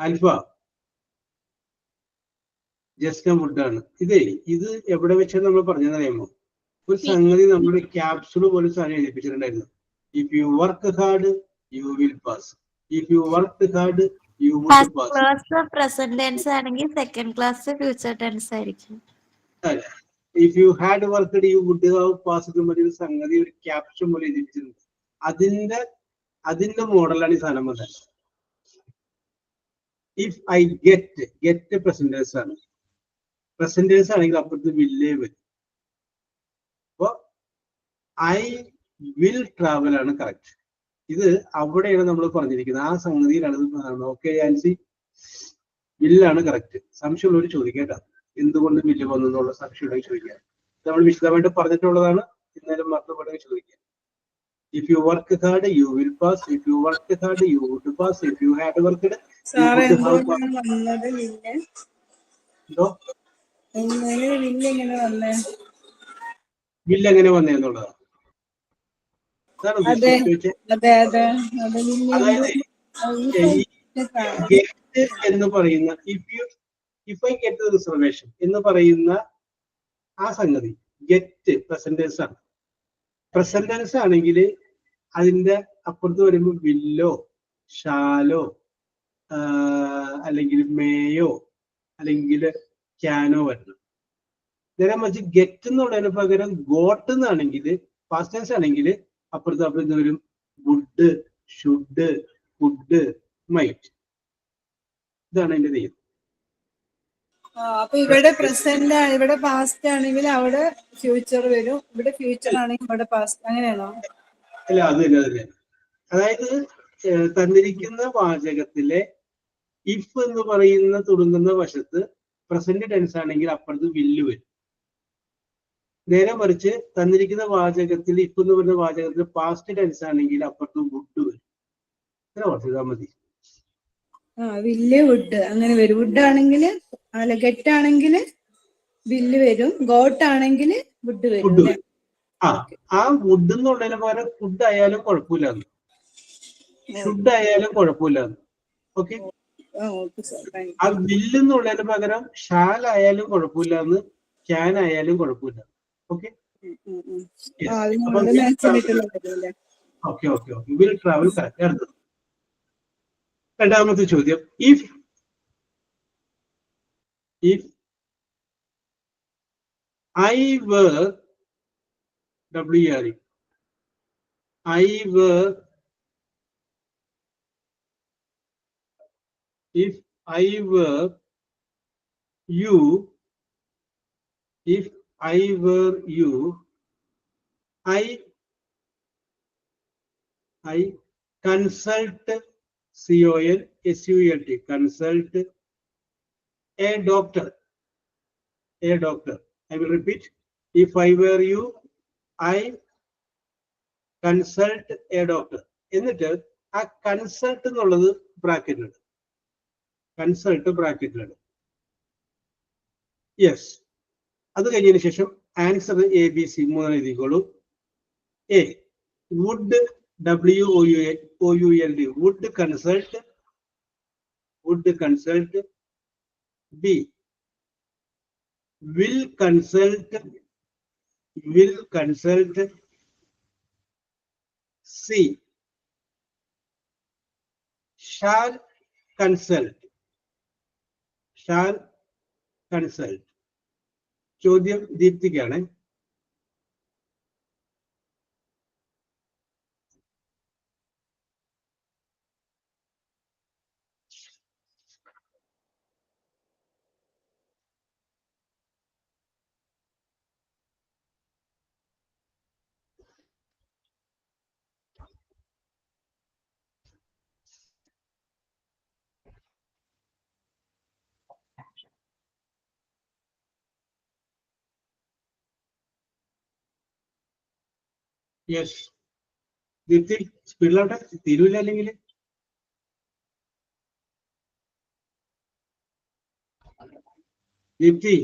ആൽഫ ജസ്റ്റ് വുഡാണ്. ഇത് എവിടെ വെച്ചാൽ നമ്മൾ പറഞ്ഞതറിയാമോ? ഒരു സംഗതി നമ്മുടെ ക്യാപ്സുൾ പോലെ സാധനം എഴുതിപ്പിച്ചിട്ടുണ്ടായിരുന്നു. If you work hard you will pass. If you work hard you would pass. Class present tense ആണെങ്കിൽ സെക്കൻഡ് ക്ലാസ് ഫ്യൂച്ചർ ടെൻസ് ആയിരിക്കും. If you had worked you would have passed ഒരു സംഗതി ഒരു ക്യാപ്ഷൻ പോലെ എഴുതിപ്പിച്ചിട്ടുണ്ട്. അതിന്റെ മോഡലാണ് ഈ സാധനം വന്നത്. ഇഫ് ഐ ഗെറ്റ് പ്രസന്റേഴ്സ് ആണ്. പ്രസന്റേഴ്സ് ആണെങ്കിൽ അപ്പുറത്ത് വില്ലേ വരും. അപ്പോ ഐ വിൽ ട്രാവൽ ആണ് കറക്റ്റ്. ഇത് അവിടെയാണ് നമ്മൾ പറഞ്ഞിരിക്കുന്നത്, ആ സംഗതിയിലാണ്. ഓക്കെ ആൻസി, വില്ലാണ് കറക്റ്റ്. സംശയമുള്ളവർ ചോദിക്കേണ്ട എന്തുകൊണ്ട് വില്ല് വന്നു എന്നുള്ള സംശയം ചോദിക്കാം. നമ്മൾ വിശദമായിട്ട് പറഞ്ഞിട്ടുള്ളതാണ്, എന്നാലും മറന്നുപോയി ചോദിക്കാം. If you work hard, you will pass. If you work hard, you would pass. If you had worked, you would have passed. വില്ല് എങ്ങനെ വന്നേ എന്നുള്ളതാണ്. അതാണ് അതെ ഉദ്ദേശിച്ചത്. അതെ അതെ അത് അതായത് ഗെറ്റ് എന്ന് പറയുന്ന ഇഫ് ഐ ഗെറ്റ് റിസർവേഷൻ എന്ന് പറയുന്ന ആ സംഗതി ഗെറ്റ് പ്രസന്റൻസ് ആണ്. പ്രസന്റൻസ് ആണെങ്കിൽ അതിന്റെ അപ്പുറത്ത് വരുമ്പോൾ വില്ലോ ഷാലോ അല്ലെങ്കിൽ മേയോ അല്ലെങ്കിൽ ക്യാനോ വരണം. നേരെ മറിച്ച് ഗെറ്റ് എന്നുള്ളതിന് പകരം ഗോട്ട് എന്നാണെങ്കിൽ പാസ്റ്റ് ടെൻസ് ആണെങ്കിൽ അപ്പുറത്ത് വരും വുഡ്, ഷുഡ്, കുഡ്, മൈറ്റ്. ഇതാണ് അതിന്റെ നിയമം. അപ്പൊ ഇവിടെ പ്രസന്റ് ഇവിടെ പാസ്റ്റ് ആണെങ്കിൽ അവിടെ ഫ്യൂച്ചർ വരും, ഇവിടെ ഫ്യൂച്ചർ ആണെങ്കിൽ ഇവിടെ പാസ്റ്റ്, അങ്ങനെയാണോ? അല്ല, അത് തന്നെ. അതായത് തന്നിരിക്കുന്ന വാചകത്തിലെ ഇഫ് എന്ന് പറയുന്ന തുടങ്ങുന്ന വശത്ത് പ്രസന്റ് ടെൻസ് ആണെങ്കിൽ അപ്പുറത്ത് വില്ല് വരും. നേരെ മറിച്ച് തന്നിരിക്കുന്ന വാചകത്തിൽ ഇഫ് എന്ന് പറയുന്ന വാചകത്തിൽ പാസ്റ്റ് ടെൻസ് ആണെങ്കിൽ അപ്പുറത്ത് വുഡ് വരും. ഇത്ര ഓർത്താൽ മതി. വില്ല് വുഡ് അങ്ങനെ വരും. വുഡ് ആണെങ്കിൽ അല്ല ഗെറ്റ് ആണെങ്കിൽ വില്ല് വരും, ഗോട്ട് ആണെങ്കിൽ വുഡ് വരും. ആ വുഡ് എന്നുള്ളതിന് പകരം ഫുഡ് ആയാലും കുഴപ്പമില്ലാന്ന്, ഷുഡ് ആയാലും കുഴപ്പമില്ലാന്ന്. ഓക്കെ. ആ വില്ല് എന്നുള്ളതിന് പകരം ഷാൽ ആയാലും കുഴപ്പമില്ലാന്ന്, ക്യാൻ ആയാലും കുഴപ്പമില്ല. Okay. Okay okay okay will travel correct. അടുത്തത് രണ്ടാമത്തെ ചോദ്യം. If I were WRE, I were, if I were you, if I were you, I consult, CONSULT, consult a doctor. A doctor. I will repeat. If I were you, I consult a doctor. എന്നിട്ട് ആ കൺസൾട്ട് എന്നുള്ളത് ബ്രാക്കറ്റിലുണ്ട്. കൺസൾട്ട് ബ്രാക്കറ്റിലുണ്ട്. യെസ്. അത് കഴിഞ്ഞതിന് ശേഷം ആൻസർ ABC 3 എഴുതിക്കോളൂ. A would, WOULD, would consult, would consult. B will consult, will consult. C shall consult, shall consult. ചോദ്യം ദീപ്തിക്കാണ്. യെസ് ദീപ്തി, സ്പീഡിലോട്ടെ, തീരൂല അല്ലെങ്കിൽ. ദീപ്തി,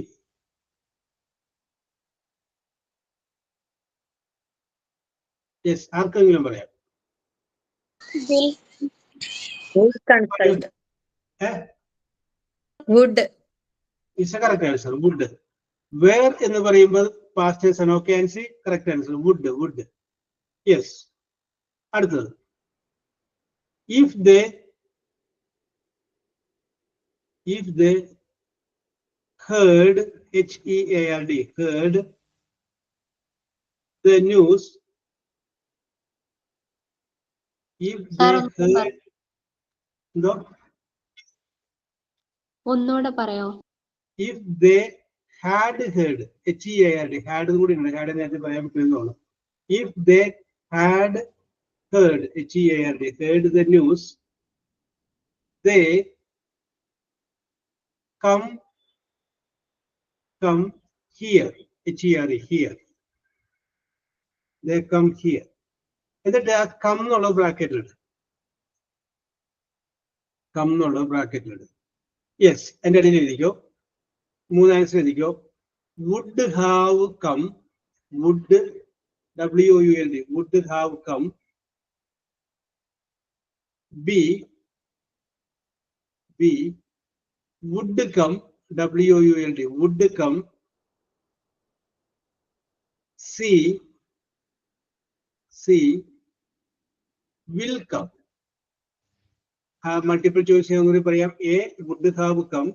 യെസ്, ആർക്കെങ്കിലും പറയാം. Would is a correct answer. Would. Were എന്ന് പറയുമ്പോൾ പാസ്റ്റ് ടെൻസ് ആണ്. Okay Ancy, correct answer would, would. Yes. അടുത്തത്. If they heard, HEARD, heard the news. If they heard, no, ഒന്നുകൂടെ പറയോ? if they had heard, HEARD, had കൂടി ഉണ്ട്. had നേരത്തെ പറയാൻ പറ്റുന്നതാണ്. If they had heard, HEARD, heard the news, they come here, HERE, here. They come here. എന്നിട്ട് ആ കം എന്നുള്ള ബ്രാക്കറ്റിലുണ്ട്. കം എന്നുള്ള ബ്രാക്കറ്റിലുണ്ട്. യെസ്, എൻ്റെ ഇടയിൽ എഴുതിക്കോ. 3 ആൻസർ എഴുതിക്കോ. Would have come, would WOULD, would have come. B, would come, WOULD, would come. C, will come. Multiple choice A would have come,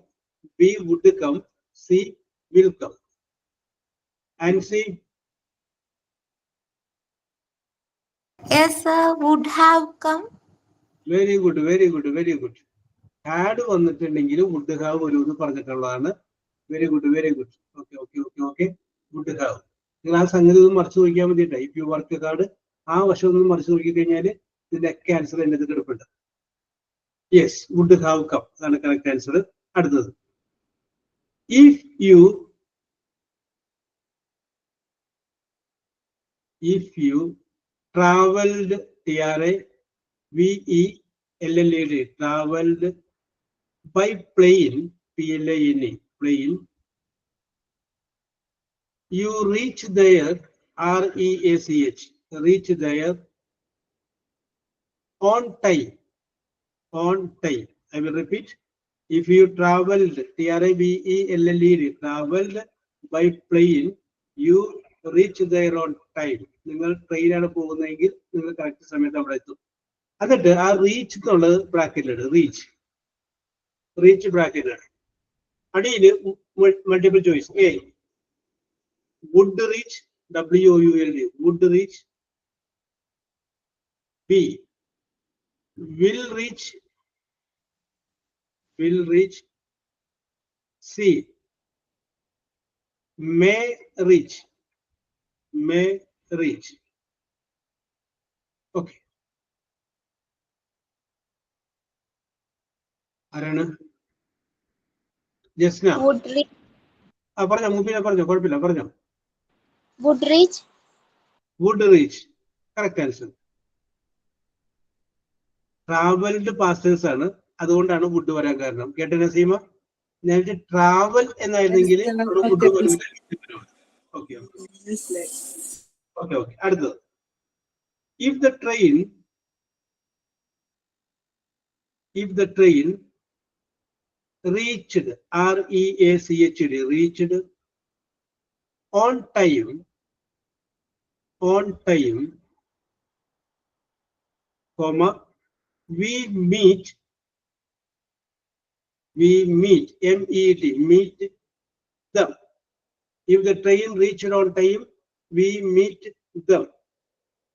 B would come, C will come. And C, Yes, sir. Would have come. very good, very good, very good. Had വന്നിട്ടുണ്ടെങ്കിൽ would have ഒരു പറഞ്ഞിട്ടുള്ളതാണ്. Very good, very good. Okay. Would have. നിങ്ങൾ ആ സംഗതി ഒന്ന് മറിച്ച് നോക്കിയാൽ മതിയിട്ട. If you work hard, ആ വശം ഒന്ന് മറിച്ച് നോക്കി കഴിഞ്ഞാൽ ഇതിന്റെയൊക്കെ ആൻസർ എൻ്റെ അടുത്ത് കിടപ്പുണ്ട്. Yes, would have come. അതാണ് കറക്റ്റ് ആൻസർ. അടുത്തത്, if you traveled, TRAVELLED, traveled by plane, PLANE, plane, you reach there, REACH, reach there on time. I will repeat. If you traveled, TRAVELLED, traveled by plane, you reach there on time. നിങ്ങൾ ട്രെയിനാണ് പോകുന്നതെങ്കിൽ നിങ്ങൾ കറക്റ്റ് സമയത്ത് അവിടെ എത്തും. എന്നിട്ട് ആ റീച്ച് എന്നുള്ളത് ബ്രാക്കറ്റിലിട്, റീച്ച് ബ്രാക്കറ്റിലിട്. അടിയിൽ multiple choice. A, would reach, WOULD, would reach. B, will reach. C, may reach. Okay. ആരാണ്? ജസ്ന. പറഞ്ഞോ, മുബീന പറഞ്ഞോ, കുഴപ്പമില്ല, പറഞ്ഞോ. would reach. Correct answer. Travelled pastors ആണ്, അതുകൊണ്ടാണ് വുഡ് വരാൻ കാരണം. കേട്ട നസീമ? നേരത്തെ ട്രാവൽ എന്നായിരുന്നെങ്കിൽ വുഡ് വരില്ല. ഓക്കെ. അടുത്തത്, if the train reached, REACHD, reached on time, comma, we meet, MEET, meet them. If the train reached on time, we meet them.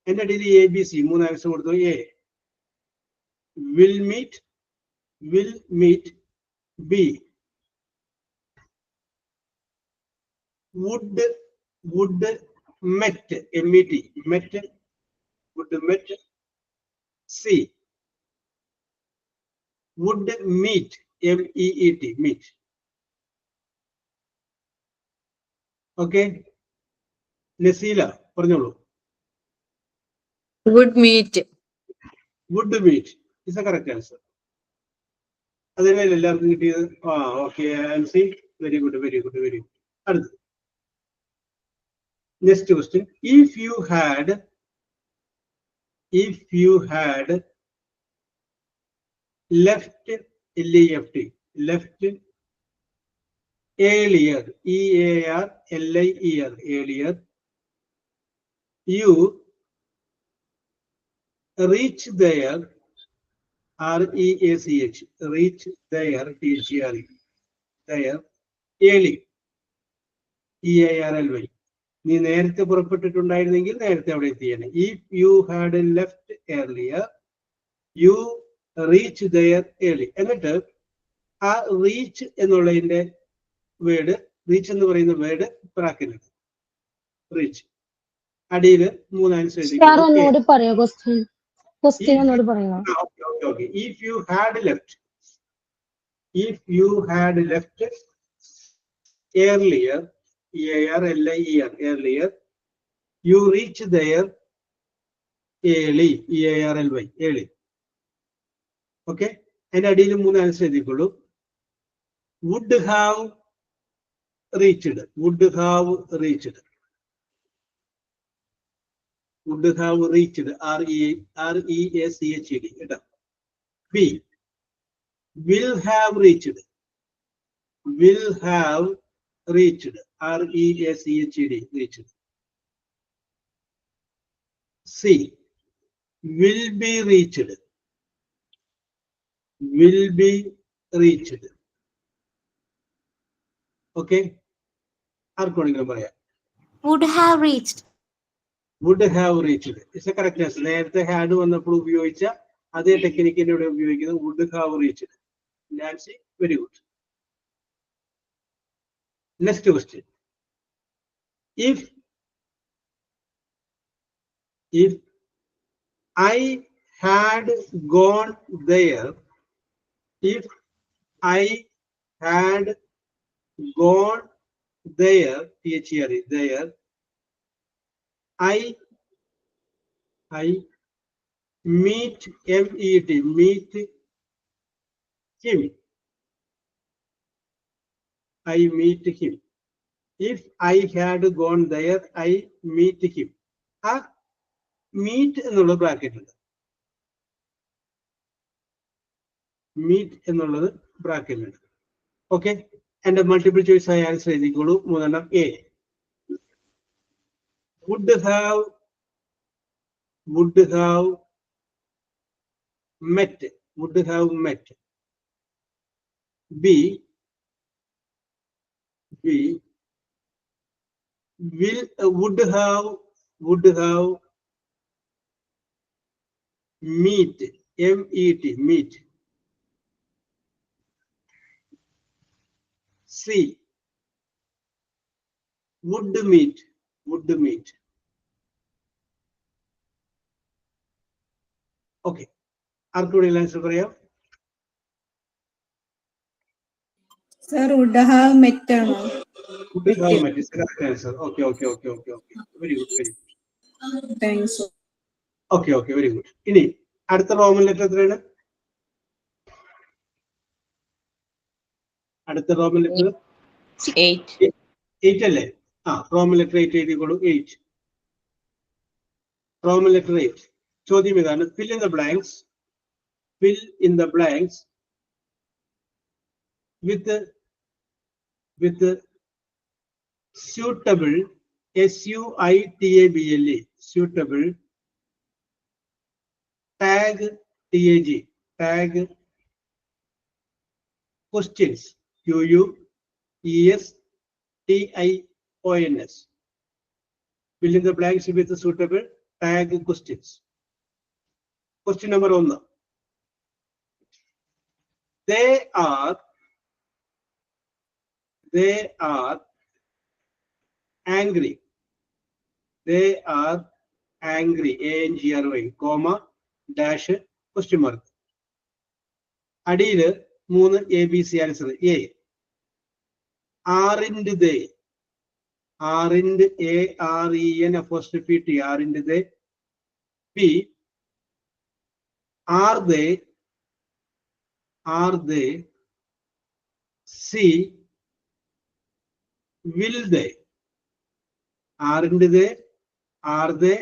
And that is the ABC. മൂന്ന് ആൻസർ കൊടുത്തു. A, will meet. B, would met, MET, would met. C, would meet, MEET, meet. Okay. Naseela പറഞ്ഞോളൂ. would meet is the correct answer. അതിനല്ലേ എല്ലാവർക്കും കിട്ടിയത്? ഓക്കെ. Ancy, very good. അടുത്ത്, next question. if you had left earlier, EARLIER, earlier, you reach there, REACH, reach there, THERE, there, early, EARLY. നീ നേരത്തെ പുറപ്പെട്ടിട്ടുണ്ടായിരുന്നെങ്കിൽ നേരത്തെ അവിടെ എത്തിയാണ്. If you had left earlier, you reach there early. എന്നിട്ട് ആ റീച്ച് എന്നുള്ളതിന്റെ വേർഡ്, റീച്ച് എന്ന് പറയുന്ന വേർഡ് ബ്രാക്കറ്റിൽ, റീച്ച്. അടിയില് മൂന്ന് ആൻസർ എഴുതി. ഒന്നുകൂടി പറയോ ക്വസ്റ്റ്യൻ ഒന്നുകൂടി പറയുക. Okay. If you had left earlier, EARLIER, earlier, you reach there early, EARLY, early. Okay. അതിന്റെ അടിയിൽ മൂന്ന് answer എഴുതിക്കൊള്ളൂ. would have reached, would have reached, REACHED, കേട്ടോ. B, will have reached, will have reached, REACHED, reached. C, will be reached, will be reached. Okay, ആർക്കാണെങ്കിലും പറയാം. Would have reached. Would have reached is a correct answer. നേരത്തെ had വന്നപ്പോൾ ഉപയോഗിച്ച അതേ ടെക്നിക്കിന്റെ ഇവിടെ ഉപയോഗിക്കുന്നത് would have reached. Nancy, very good. Next question. If I had gone there, if I had gone there, THERE, there, I meet, MET, meet him. I meet him. If I had gone there, I meet him. ആ മീറ്റ് എന്നുള്ള ബ്രാക്കറ്റ് ഉണ്ട്. മീറ്റ് എന്നുള്ളത് ബ്രാക്കറ്റ് ഉണ്ട്. ഓക്കെ, എന്റെ മൾട്ടിപ്പിൾ ചോയ്സ് ആയ answer എഴുതിക്കോളൂ. 3 A. Would have met, would have met. B, will, would have meet, MET, meet. C, would meet, okay, ആർക്കൂടെ ആൻസർ പറയാം? സർ വുഡ് ഹാവ് മെറ്റ് ആണോ? Would have met is the correct answer. Okay. Very good. Thanks. Okay, very good. ഇനി അടുത്ത റോമൻ ലെറ്റർ എത്രയാണ്? അടുത്ത റോമൻ ലെറ്റർ 8 അല്ലേ? Roman letter 8 എഴുതിക്കോളൂ. 8, Roman letter 8. ചോദ്യം ഇതാണ്, fill in the blanks with suitable, SUITABLE, suitable, tag, TAG, tag, questions, QUESTIONS. Fill in the blanks with suitable tag questions. Question number 1. They are angry. They are angry. ANGRY, comma, dash, question mark. അടിയില് 3 ABC answer. A, aren't they? Aren't, AREN', aren't they? B, are they? C, will they? Aren't they? Are they?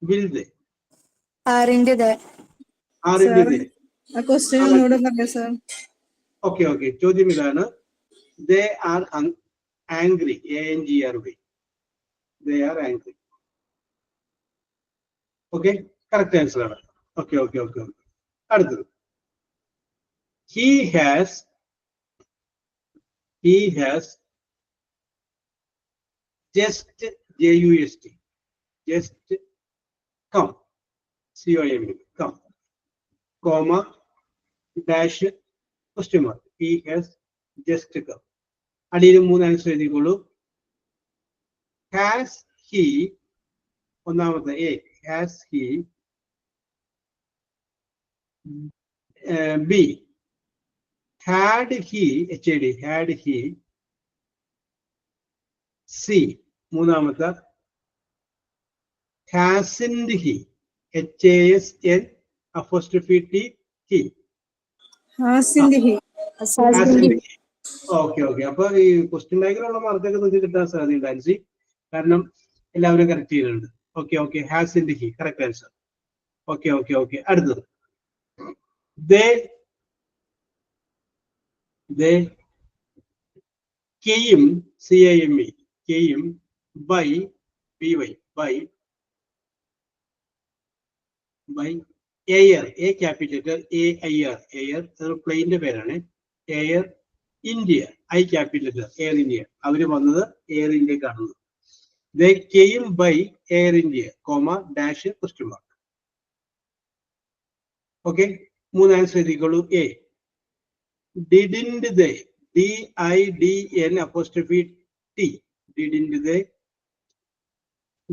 Will they? Aren't they? Aren't they? ആ ക്വസ്റ്റ്യൻ ഒന്നുകൂടെ പറയാം സർ. ഓക്കെ, ചോദ്യം ഇതാണ്, they are angry, ANGRY, they are angry. Okay, correct answer ആണ്. ഓക്കെ. അടുത്തത്, he has just, JUST, just come, COME, come, comma, dash, question mark. He has just come. അടിയിൽ 3 ആൻസർ എഴുതിക്കോളൂ. Has he, ഒന്നാമത്തെ A, has he. B, had he, had he. C, മൂന്നാമത്തെ, hasn't he, HASN'', he. Hasn't he. Okay. അപ്പൊ ഈ ക്വസ്റ്റ്യൻ ബാങ്കിലുള്ള മാർക്കൊക്കെ നിങ്ങൾക്ക് കിട്ടാൻ സാധ്യതയുണ്ട് ആൻസി, കാരണം എല്ലാവരും കറക്റ്റ് ചെയ്യുന്നുണ്ട്. Okay, okay. Hasn't he? Correct answer. Okay, okay, okay. അടുത്തത്. They came, C-A-M-E, came by, B-Y, by air, A capital letter, A-I-R, air, പ്ലെയിന്റെ പേരാണ്. Air India, I capital letter, air India. അവര് വന്നത് എയർ ഇന്ത്യ കാണുന്നത്. They came by Air India, comma, dash, question mark. Okay, മൂന്ന് answer എഴുതിക്കോളൂ. A. Didn't they? D-I-D-N apostrophe T. Didn't they?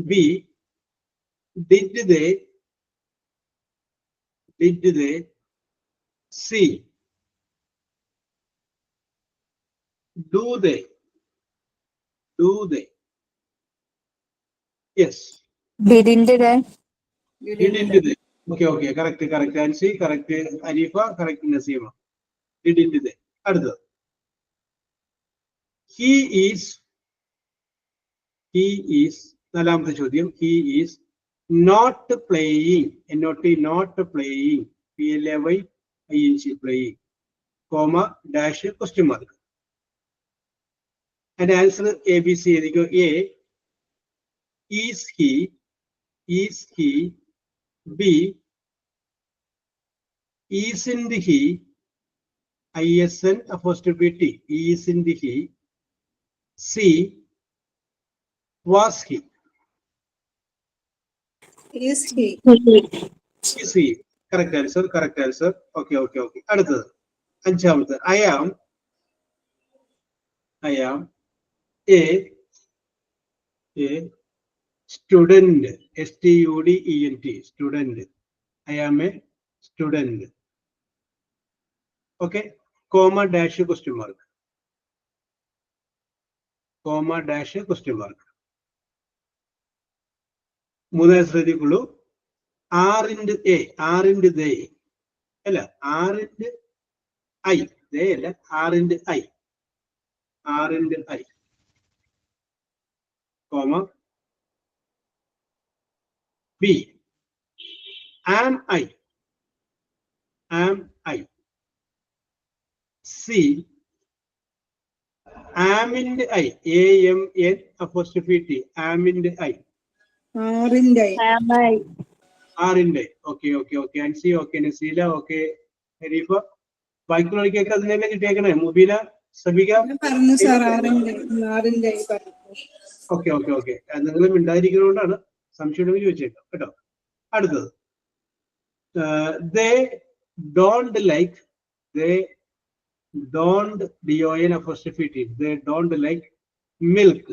B. Did they? Did they? C. Do they? Do they? Yes. Didn't they? Didn't they? Okay, okay, correct, correct. Nancy, correct. Arifa, correct. Nasima. Didn't they? അടുത്തത്. He is, നാലാമത്തെ ചോദ്യം. He is not playing, not playing, P-L-A-Y-I-N-G, playing, comma, dash, question mark. And answer A, B, C. A. Is he? B. Isn't he? I-S-N apostrophe T. Isn't he? C. Was he? Is he? Is he? Correct answer, correct answer. Okay, okay, okay. അടുത്തത് അഞ്ചാമത്തെ. I am a student, S-T-U-D-E-N-T, student. I am a student. Okay, comma, dash, question mark. Comma, dash, question mark. മൂന്നാം ശ്രദ്ധിക്കുള്ളൂ. R into A, R into they, അല്ല, R into I, they അല്ല, R into I, R into I, comma, B. Am I? C. Am into I, A-M-N apostrophe T, am into I. ആറിന്റെ R into I. Okay, okay, okay. And C, okay, Nasila, okay. Harifa. ബാക്കിയുള്ളവർക്കൊക്കെ അതിനെ കിട്ടിയേക്കണേ. മുബീന, സബിക. പറഞ്ഞു സാർ, ആറിന്റെ പറഞ്ഞു. Okay, okay, okay. നിങ്ങൾ മിണ്ടാതിരിക്കുന്നതുകൊണ്ടാണ്. സംശയം ഉണ്ടെങ്കിൽ ചോദിച്ചേക്കാം കേട്ടോ. അടുത്തത്. They don't like, D-O-N apostrophe T, they don't like milk,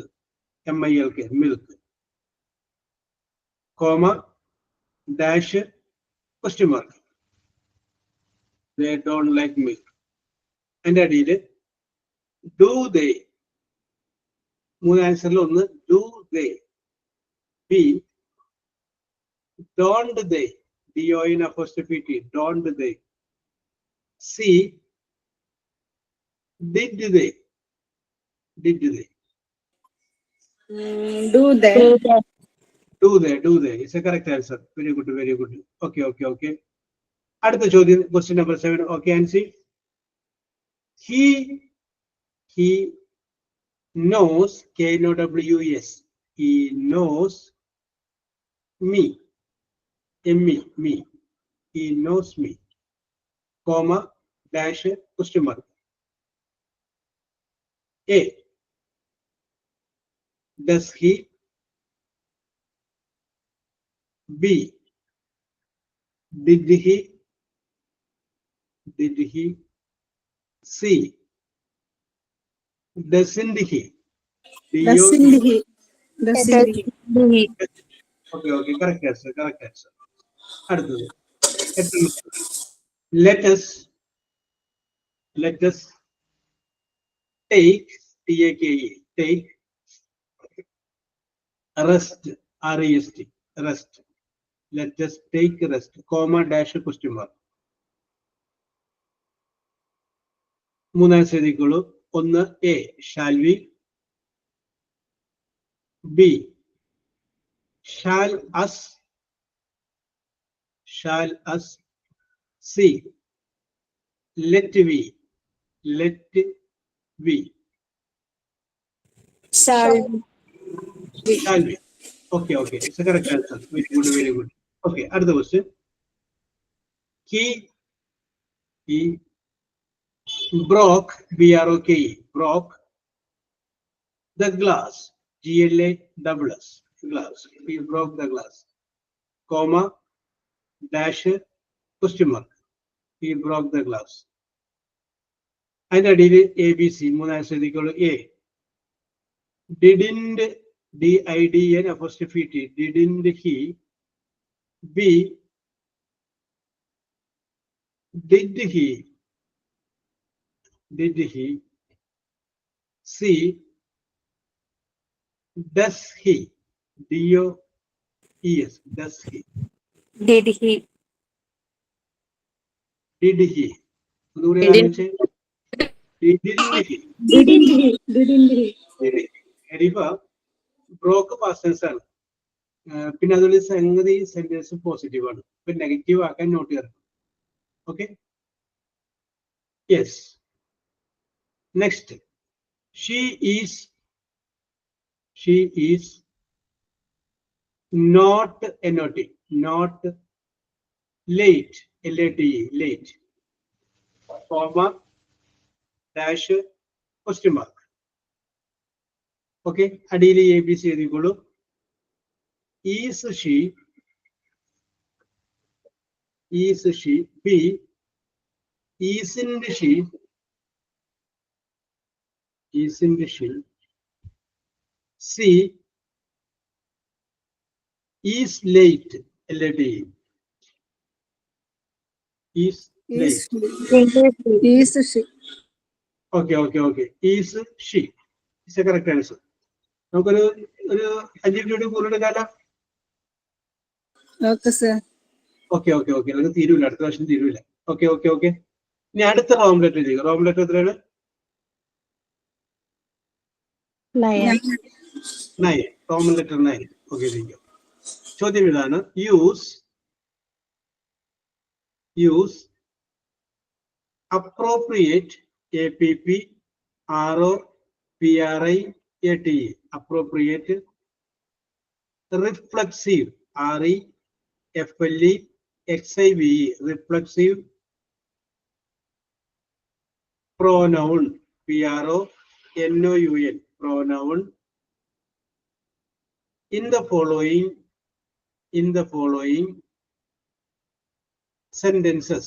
M-I-L-K, milk, comma, dash, question mark. They don't like milk. And അടിയിൽ do they, മൂന്ന് ആൻസറിൽ ഒന്ന് do they. B. Don't they, D-O-N apostrophe T, don't they. C. Did they? Do they? Do they? It's a correct answer. Very good, very good. Okay, okay, okay. അടുത്ത ചോദ്യം, question number 7. Okay, and see. He knows, K-N-O-W-S. He knows me, me. He knows me, comma, dash, question mark. A. Does he? B. Did he? C. Doesn't he? Doesn't he? Okay, okay, correct answer. അടുത്തത്. Let us take, T-A-K-E, take rest, R-E-S-T, rest. Let us take rest, comma, dash, question mark. മൂന്നാം ശ്രദ്ധിക്കുള്ളൂ. ഒന്ന് A, shall we? B, shall us, shall us. C, let we, let we, Shall shall we. Okay, okay, it's a correct answer. Very good, very good. Okay, other question. He broke, B-R-O-K-E, broke the glass, G-L-A-S-S, glass. He broke the glass, comma, dash, question mark. He broke the glass. അതിന്റെ അടിയിൽ ABC മൂന്നാം ശ്രദ്ധിക്കുള്ളൂ. A, didn't, D-I-D-N apostrophe T, didn't he. B, did he, did he. C, does he, D-O-E-S, does he, did he? did he. ഒന്നുകൂടി Didn't. ആലോചിച്ച്. Didn't he, Didn't he? Didn't he? Harifa broke past tense ആണ്. പിന്നെ അതുപോലെ സംഗതി സെന്റൻസ് പോസിറ്റീവ് ആണ്. ഇപ്പൊ നെഗറ്റീവ് ആക്കാൻ നോട്ട് ചെയ്യണം. Okay, yes. Next, she is not NOT, not late, LATE, late, comma, dash, question mark. Okay, അടിയിൽ ABC എഴുതിക്കോളൂ. Is she, B, isn't she, C, is late, LATE, is late. Is she? Okay, is she, is a correct answer. നമുക്കൊരു 5 മിനിറ്റ് കൂടുതലെടുക്കാലോ. Okay, sir. ഓക്കെ, അത് തീരൂല, അടുത്ത പ്രാവശ്യം തീരൂല. ഓക്കെ. ഇനി അടുത്ത റോംലെറ്റ് ചെയ്യുക. റോംലെറ്റ് എത്രയാണ്? 9. 9, റോമൻ ലെറ്റർ 9. ഓക്കെ, ചോദ്യം ഇതാണ്. Use appropriate, APPROPRIATE, appropriate, reflexive, REFLEXIVE, reflexive, pronoun, PRONOUN, pronoun, in the following sentences,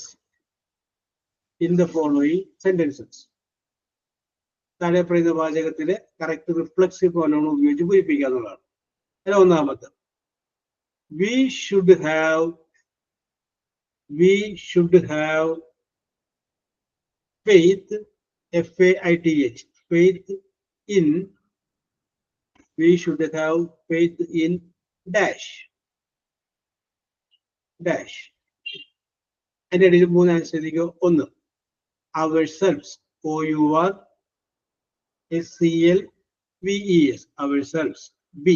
താഴെ പറയുന്ന വാചകത്തിലെ കറക്റ്റ് റിഫ്ലക്സീവ് പ്രോനൗൺ ഉപയോഗിച്ച് പൂരിപ്പിക്കുക എന്നുള്ളതാണ്. അതിൽ ഒന്നാമത്തെ, we should have faith, FAITH, faith in, we should have faith in dash. അതിന്റെ ഇടയിൽ 3 ആൻസർ എഴുതിക്കോ. 1, ourselves, OURSELVES, ourselves. B,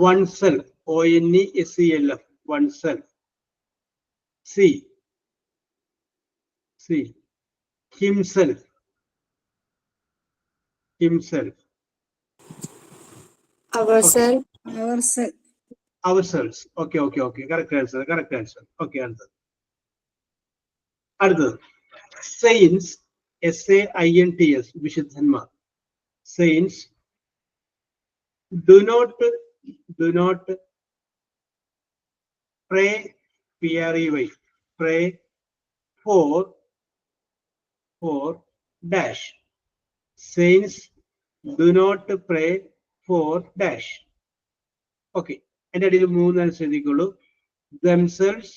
oneself, ONESELF, oneself. C, himself. Ourselves. Okay. Correct answer. Okay, അടുത്തത് saints, SAINTS, വിശുദ്ധന്മാർ. saints do not pray, PREY, pray for dash. saints do not pray for dash. Okay, അതിന്റെ അടിയിൽ 3 answer എഴുതിക്കോളൂ. themselves,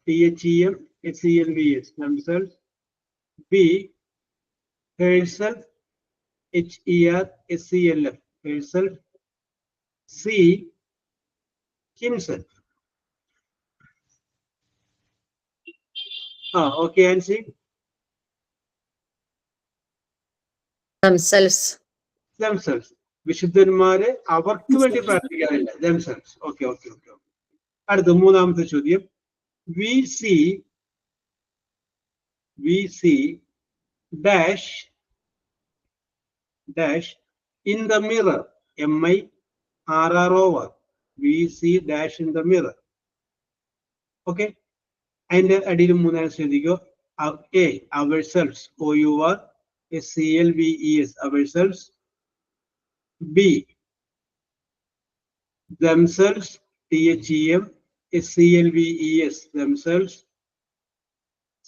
THEMSELVES, themselves. B, herself, HERSELF, herself. C, himself. Okay, Ansi. Themselves. വിശുദ്ധന്മാരെ അവർക്ക് വേണ്ടി പ്രാർത്ഥിക്കാറില്ല. themselves. Okay okay okay. അടുത്ത മൂന്നാമത്തെ ചോദ്യം. we see dash in the mirror. MIRROR. we see dash in the mirror. Okay. അതിന്റെ അടിയിൽ മൂന്നാമത് ശ്രദ്ധിക്കോ. A ourselves, OURSELVES, ourselves. B themselves, THEMSELVES, themselves.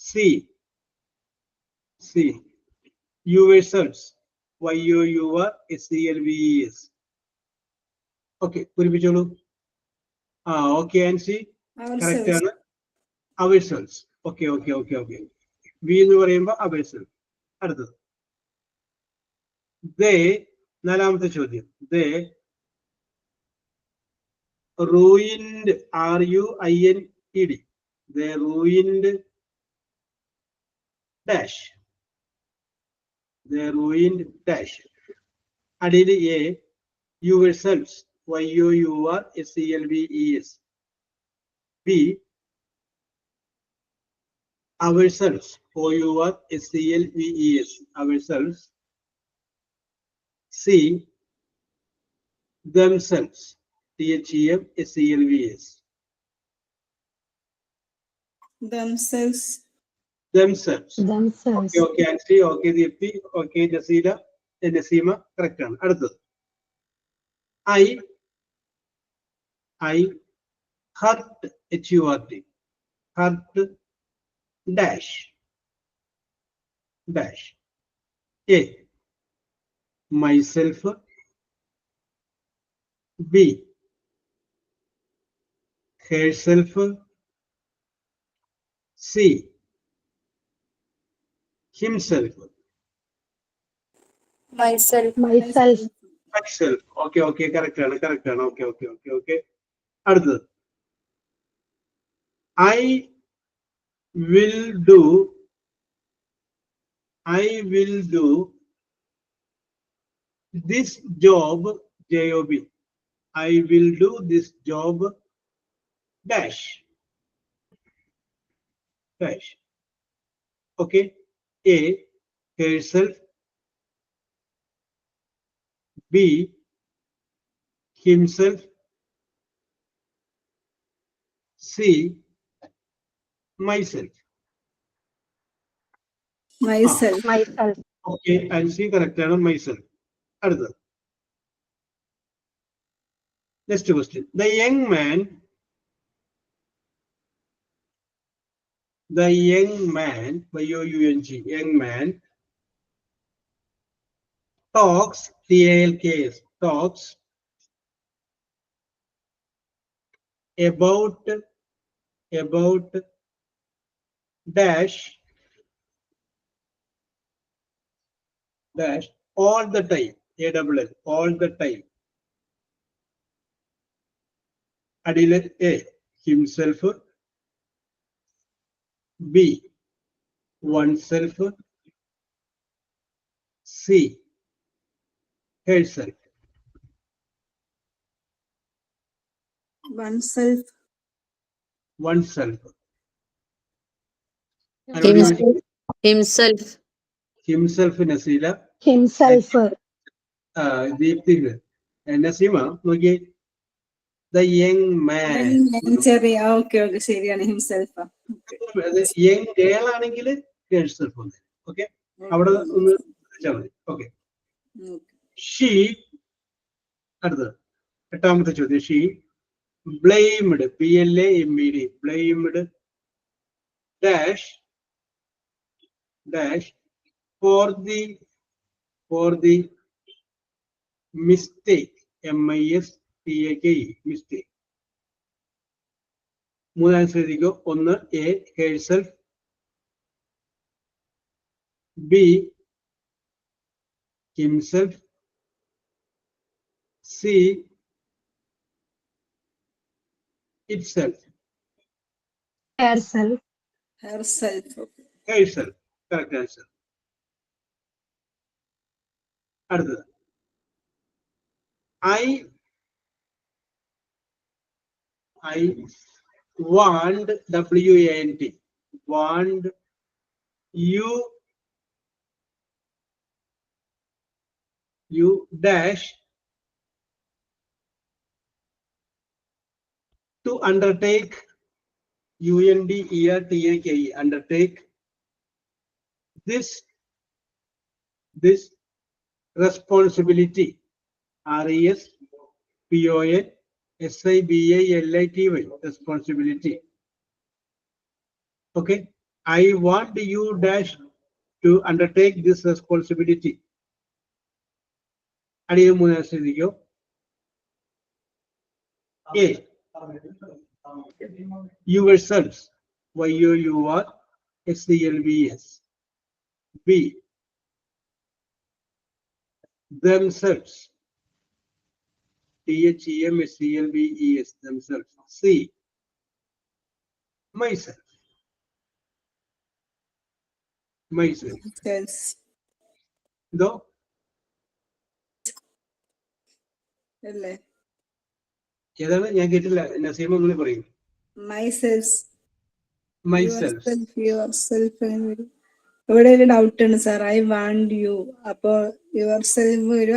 C yourselves, YOURSELVES. Okay, പൂരിപ്പിച്ചോളൂ. ഓക്കെ ആൻസി കറക്റ്റ് ആണ്. ourselves. Okay okay okay okay. We എന്ന് പറയുമ്പോ ourselves. അടുത്തത് they, നാലാമത്തെ ചോദ്യം. they ruined, RUINED, they ruined dash, they ruined dash. അടിയിൽ A yourselves, YOURSELVES. B ourselves, OURSELVES, ourselves. C themselves, THEMSELVES, themselves. themselves. Okay Ancy, okay Deepthi, okay Jaseela, Naseema correct ആണ്. അടുത്തത് I hurt, HURT, hurt dash. A myself. B herself. C himself. myself. Okay okay correct ആണ്. Okay okay okay okay. അടുത്തത് I will do this job, JOB. I will do this job dash. Okay. A herself. B himself. C myself. Okay, and C correct ആണ്, myself. അടുത്തത് next question. The young man YOUNG, young man talks, TALKS, talks about dash all the time, ALL, all the time. അടിയിൽ A himself. B oneself. C herself. oneself. himself. Naseela. himself. Deepthi. Naseema നോക്കിയേ. The young man. ചെറിയ ഓക്കെ ശരിയാണ്. himself. യങ് ഗേൾ ആണെങ്കിൽ herself. ഓക്കെ, അവിടെ ഒന്ന് വെച്ചാൽ മതി. ഓക്കെ. ഷീ, അടുത്തത് എട്ടാമത്തെ ചോദ്യം. She blamed, BLAMED, blamed dash for the mistake, MISTAKE, mistake. മൂന്നാം ശ്രദ്ധിക്കോ. ഒന്ന് A herself. B himself. C itself. herself. Correct answer. അടുത്തത് I want, W-A-N-T, want you dash to undertake, U-N-D-E-R-T-A-K-E, undertake this responsibility, R-E-S-P-O-N-S-I-B-A-L-I-T-Y, responsibility. Okay, I want you dash to undertake this responsibility. അടിയിൽ മൂന്ന് ശ്രദ്ധിക്കൂ. A, yourselves, Y-O-U-R-S-E-L-V-S. B, themselves, T-H-E-M-S-E-L-V-E-S, themselves. C, myself. Yes. ഇതോ അല്ലേ? ഏതാണ്? ഞാൻ കേട്ടില്ല. നസീമ ഒന്നും പറയും. Myself. Myself. Yourself. ഇവിടെ ഒരു ഡൗട്ട് ഉണ്ട് സാർ. I want you. അപ്പോ yourself ഒരു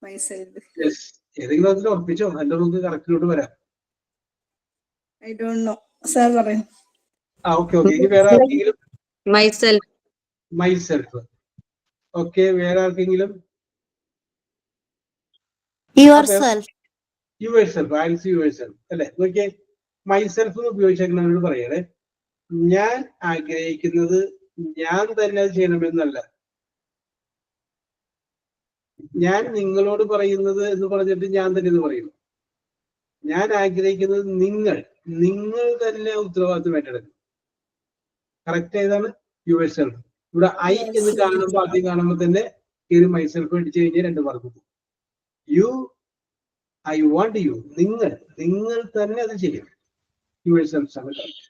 myself. Yes. ഏതെങ്കിലും അതിൽ ഉറപ്പിച്ചോ? അല്ല നമുക്ക് കറക്റ്റിലോട്ട് വരാം. I don't know. സാർ പറയും. ഓക്കെ. ഇനി വേറെ ആർക്കെങ്കിലും? മൈസെൽഫ്. ഓക്കെ, വേറെ ആർക്കെങ്കിലും? Yourself. ആൻസർ യുവർസെൽഫ് അല്ലെ? നോക്കിയേ, മൈസെൽഫ് ഉപയോഗിച്ചേക്കുന്നവരോട് പറയണേ, ഞാൻ ആഗ്രഹിക്കുന്നത് ഞാൻ തന്നെ അത് ചെയ്യണമെന്നല്ല. ഞാൻ നിങ്ങളോട് പറയുന്നത് എന്ന് പറഞ്ഞിട്ട് ഞാൻ തന്നെ എന്ന് പറയുന്നു. ഞാൻ ആഗ്രഹിക്കുന്നത് നിങ്ങൾ തന്നെ ഉത്തരവാദിത്വം ഏറ്റെടുക്കും. കറക്റ്റ് ഏതാണ്? യുവർസെൽഫ്. ഇവിടെ ഐ എന്ന് കാണുമ്പോൾ ആദ്യം കാണുമ്പോൾ തന്നെ ഒരു മൈസെൽഫ് അടിച്ചു കഴിഞ്ഞാൽ രണ്ട് മാർക്ക് പോകും. I want you, നിങ്ങൾ തന്നെ അത് ചെയ്യും. യുവർസെൽഫ് ആണ് കറക്റ്റ്.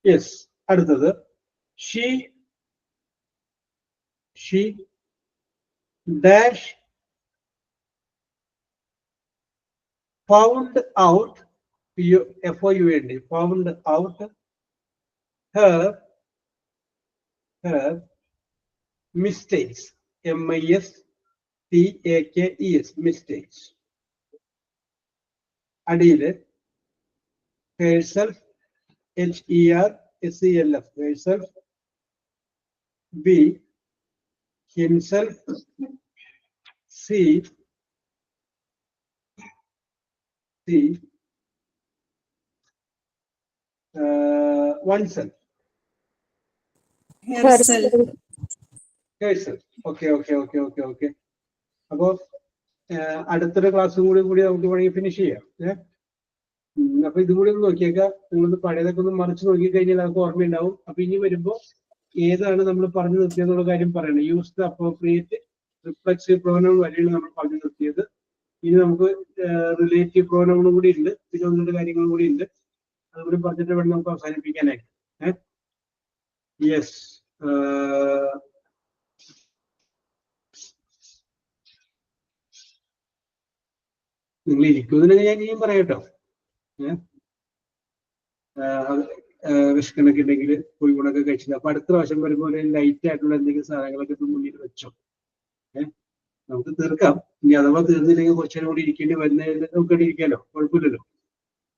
യെസ്. അടുത്തത് she dash found out, F-O-U-N-D, found out her mistakes, M-I-S-T-A-K-E-S, mistakes. അടിയില് herself, H-E-R-S-E-L-F, herself. B, himself. C, oneself. Herself. Okay. അപ്പോ അടുത്തൊരു ക്ലാസ്സും കൂടി നമുക്ക് വേണമെങ്കിൽ ഫിനിഷ് ചെയ്യാം. അപ്പൊ ഇതും കൂടി ഒന്ന് നോക്കിയേക്കാം. നിങ്ങളൊന്ന് പഴയതൊക്കെ ഒന്ന് മറിച്ച് നോക്കി കഴിഞ്ഞാൽ നമുക്ക് ഓർമ്മയുണ്ടാവും. അപ്പൊ ഇനി വരുമ്പോ ഏതാണ് നമ്മൾ പറഞ്ഞു നിർത്തിയെന്നുള്ള കാര്യം പറയണം. Use the appropriate reflexive pronoun വരെയാണ് നമ്മൾ പറഞ്ഞു നിർത്തിയത്. ഇനി നമുക്ക് റിലേറ്റീവ് പ്രോനൗണും കൂടി ഉണ്ട്, പിന്നെ ഒന്നിന്റെ കാര്യങ്ങളും കൂടി ഉണ്ട്. അതുകൂടി പറഞ്ഞിട്ട് വേണം നമുക്ക് അവസാനിപ്പിക്കാനായിട്ട്. യെസ്. നിങ്ങൾ ഇരിക്കുന്നതിന് ഞാൻ ഇനിയും പറയാട്ടോ. വിഷക്കണൊക്കെ ഉണ്ടെങ്കിൽ പോയി കൂടൊക്കെ കഴിച്ചില്ല. അപ്പൊ അടുത്ത പ്രാവശ്യം വരുമ്പോൾ ലൈറ്റ് ആയിട്ടുള്ള എന്തെങ്കിലും സാധനങ്ങളൊക്കെ മുന്നിൽ വെച്ചോ. നമുക്ക് തീർക്കാം. ഇനി അഥവാ തീർന്നില്ലെങ്കിൽ കുറച്ചേരം കൂടി ഇരിക്കേണ്ടി വരുന്നതിൽ നമുക്ക് ഇരിക്കാലോ, കുഴപ്പമില്ലല്ലോ.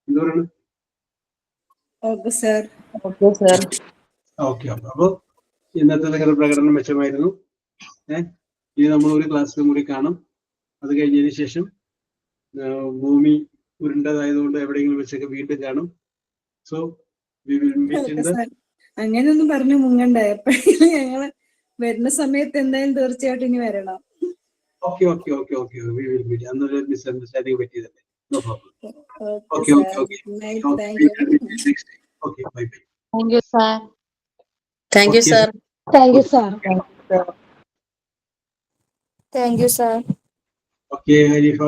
എന്താ പറയുന്നത്? ഓക്കെ. അപ്പൊ ഇന്നത്തെ പ്രകടനം മെച്ചമായിരുന്നു. ഇനി നമ്മൾ ഒരു ക്ലാസ്സിലും കൂടി കാണും. അത് കഴിഞ്ഞതിന് ശേഷം ഭൂമി ഉരുണ്ടതായതുകൊണ്ട് എവിടെയെങ്കിലും വെച്ചൊക്കെ വീണ്ടും കാണും. സോ അങ്ങനെയൊന്നും പറഞ്ഞു മുങ്ങണ്ട. എപ്പോഴെങ്കിലും ഞങ്ങള് വരുന്ന സമയത്ത് എന്തായാലും തീർച്ചയായിട്ടും ഇനി വരണം. ഓക്കെ. അന്നൊരു മിസ്അണ്ടർസ്റ്റാൻഡിങ് പറ്റിയതല്ലേ? No problem. Okay. Bye. Thank you, sir. Thank you sir. Thank you sir. Thank you, sir. Okay, ഹരീഫ.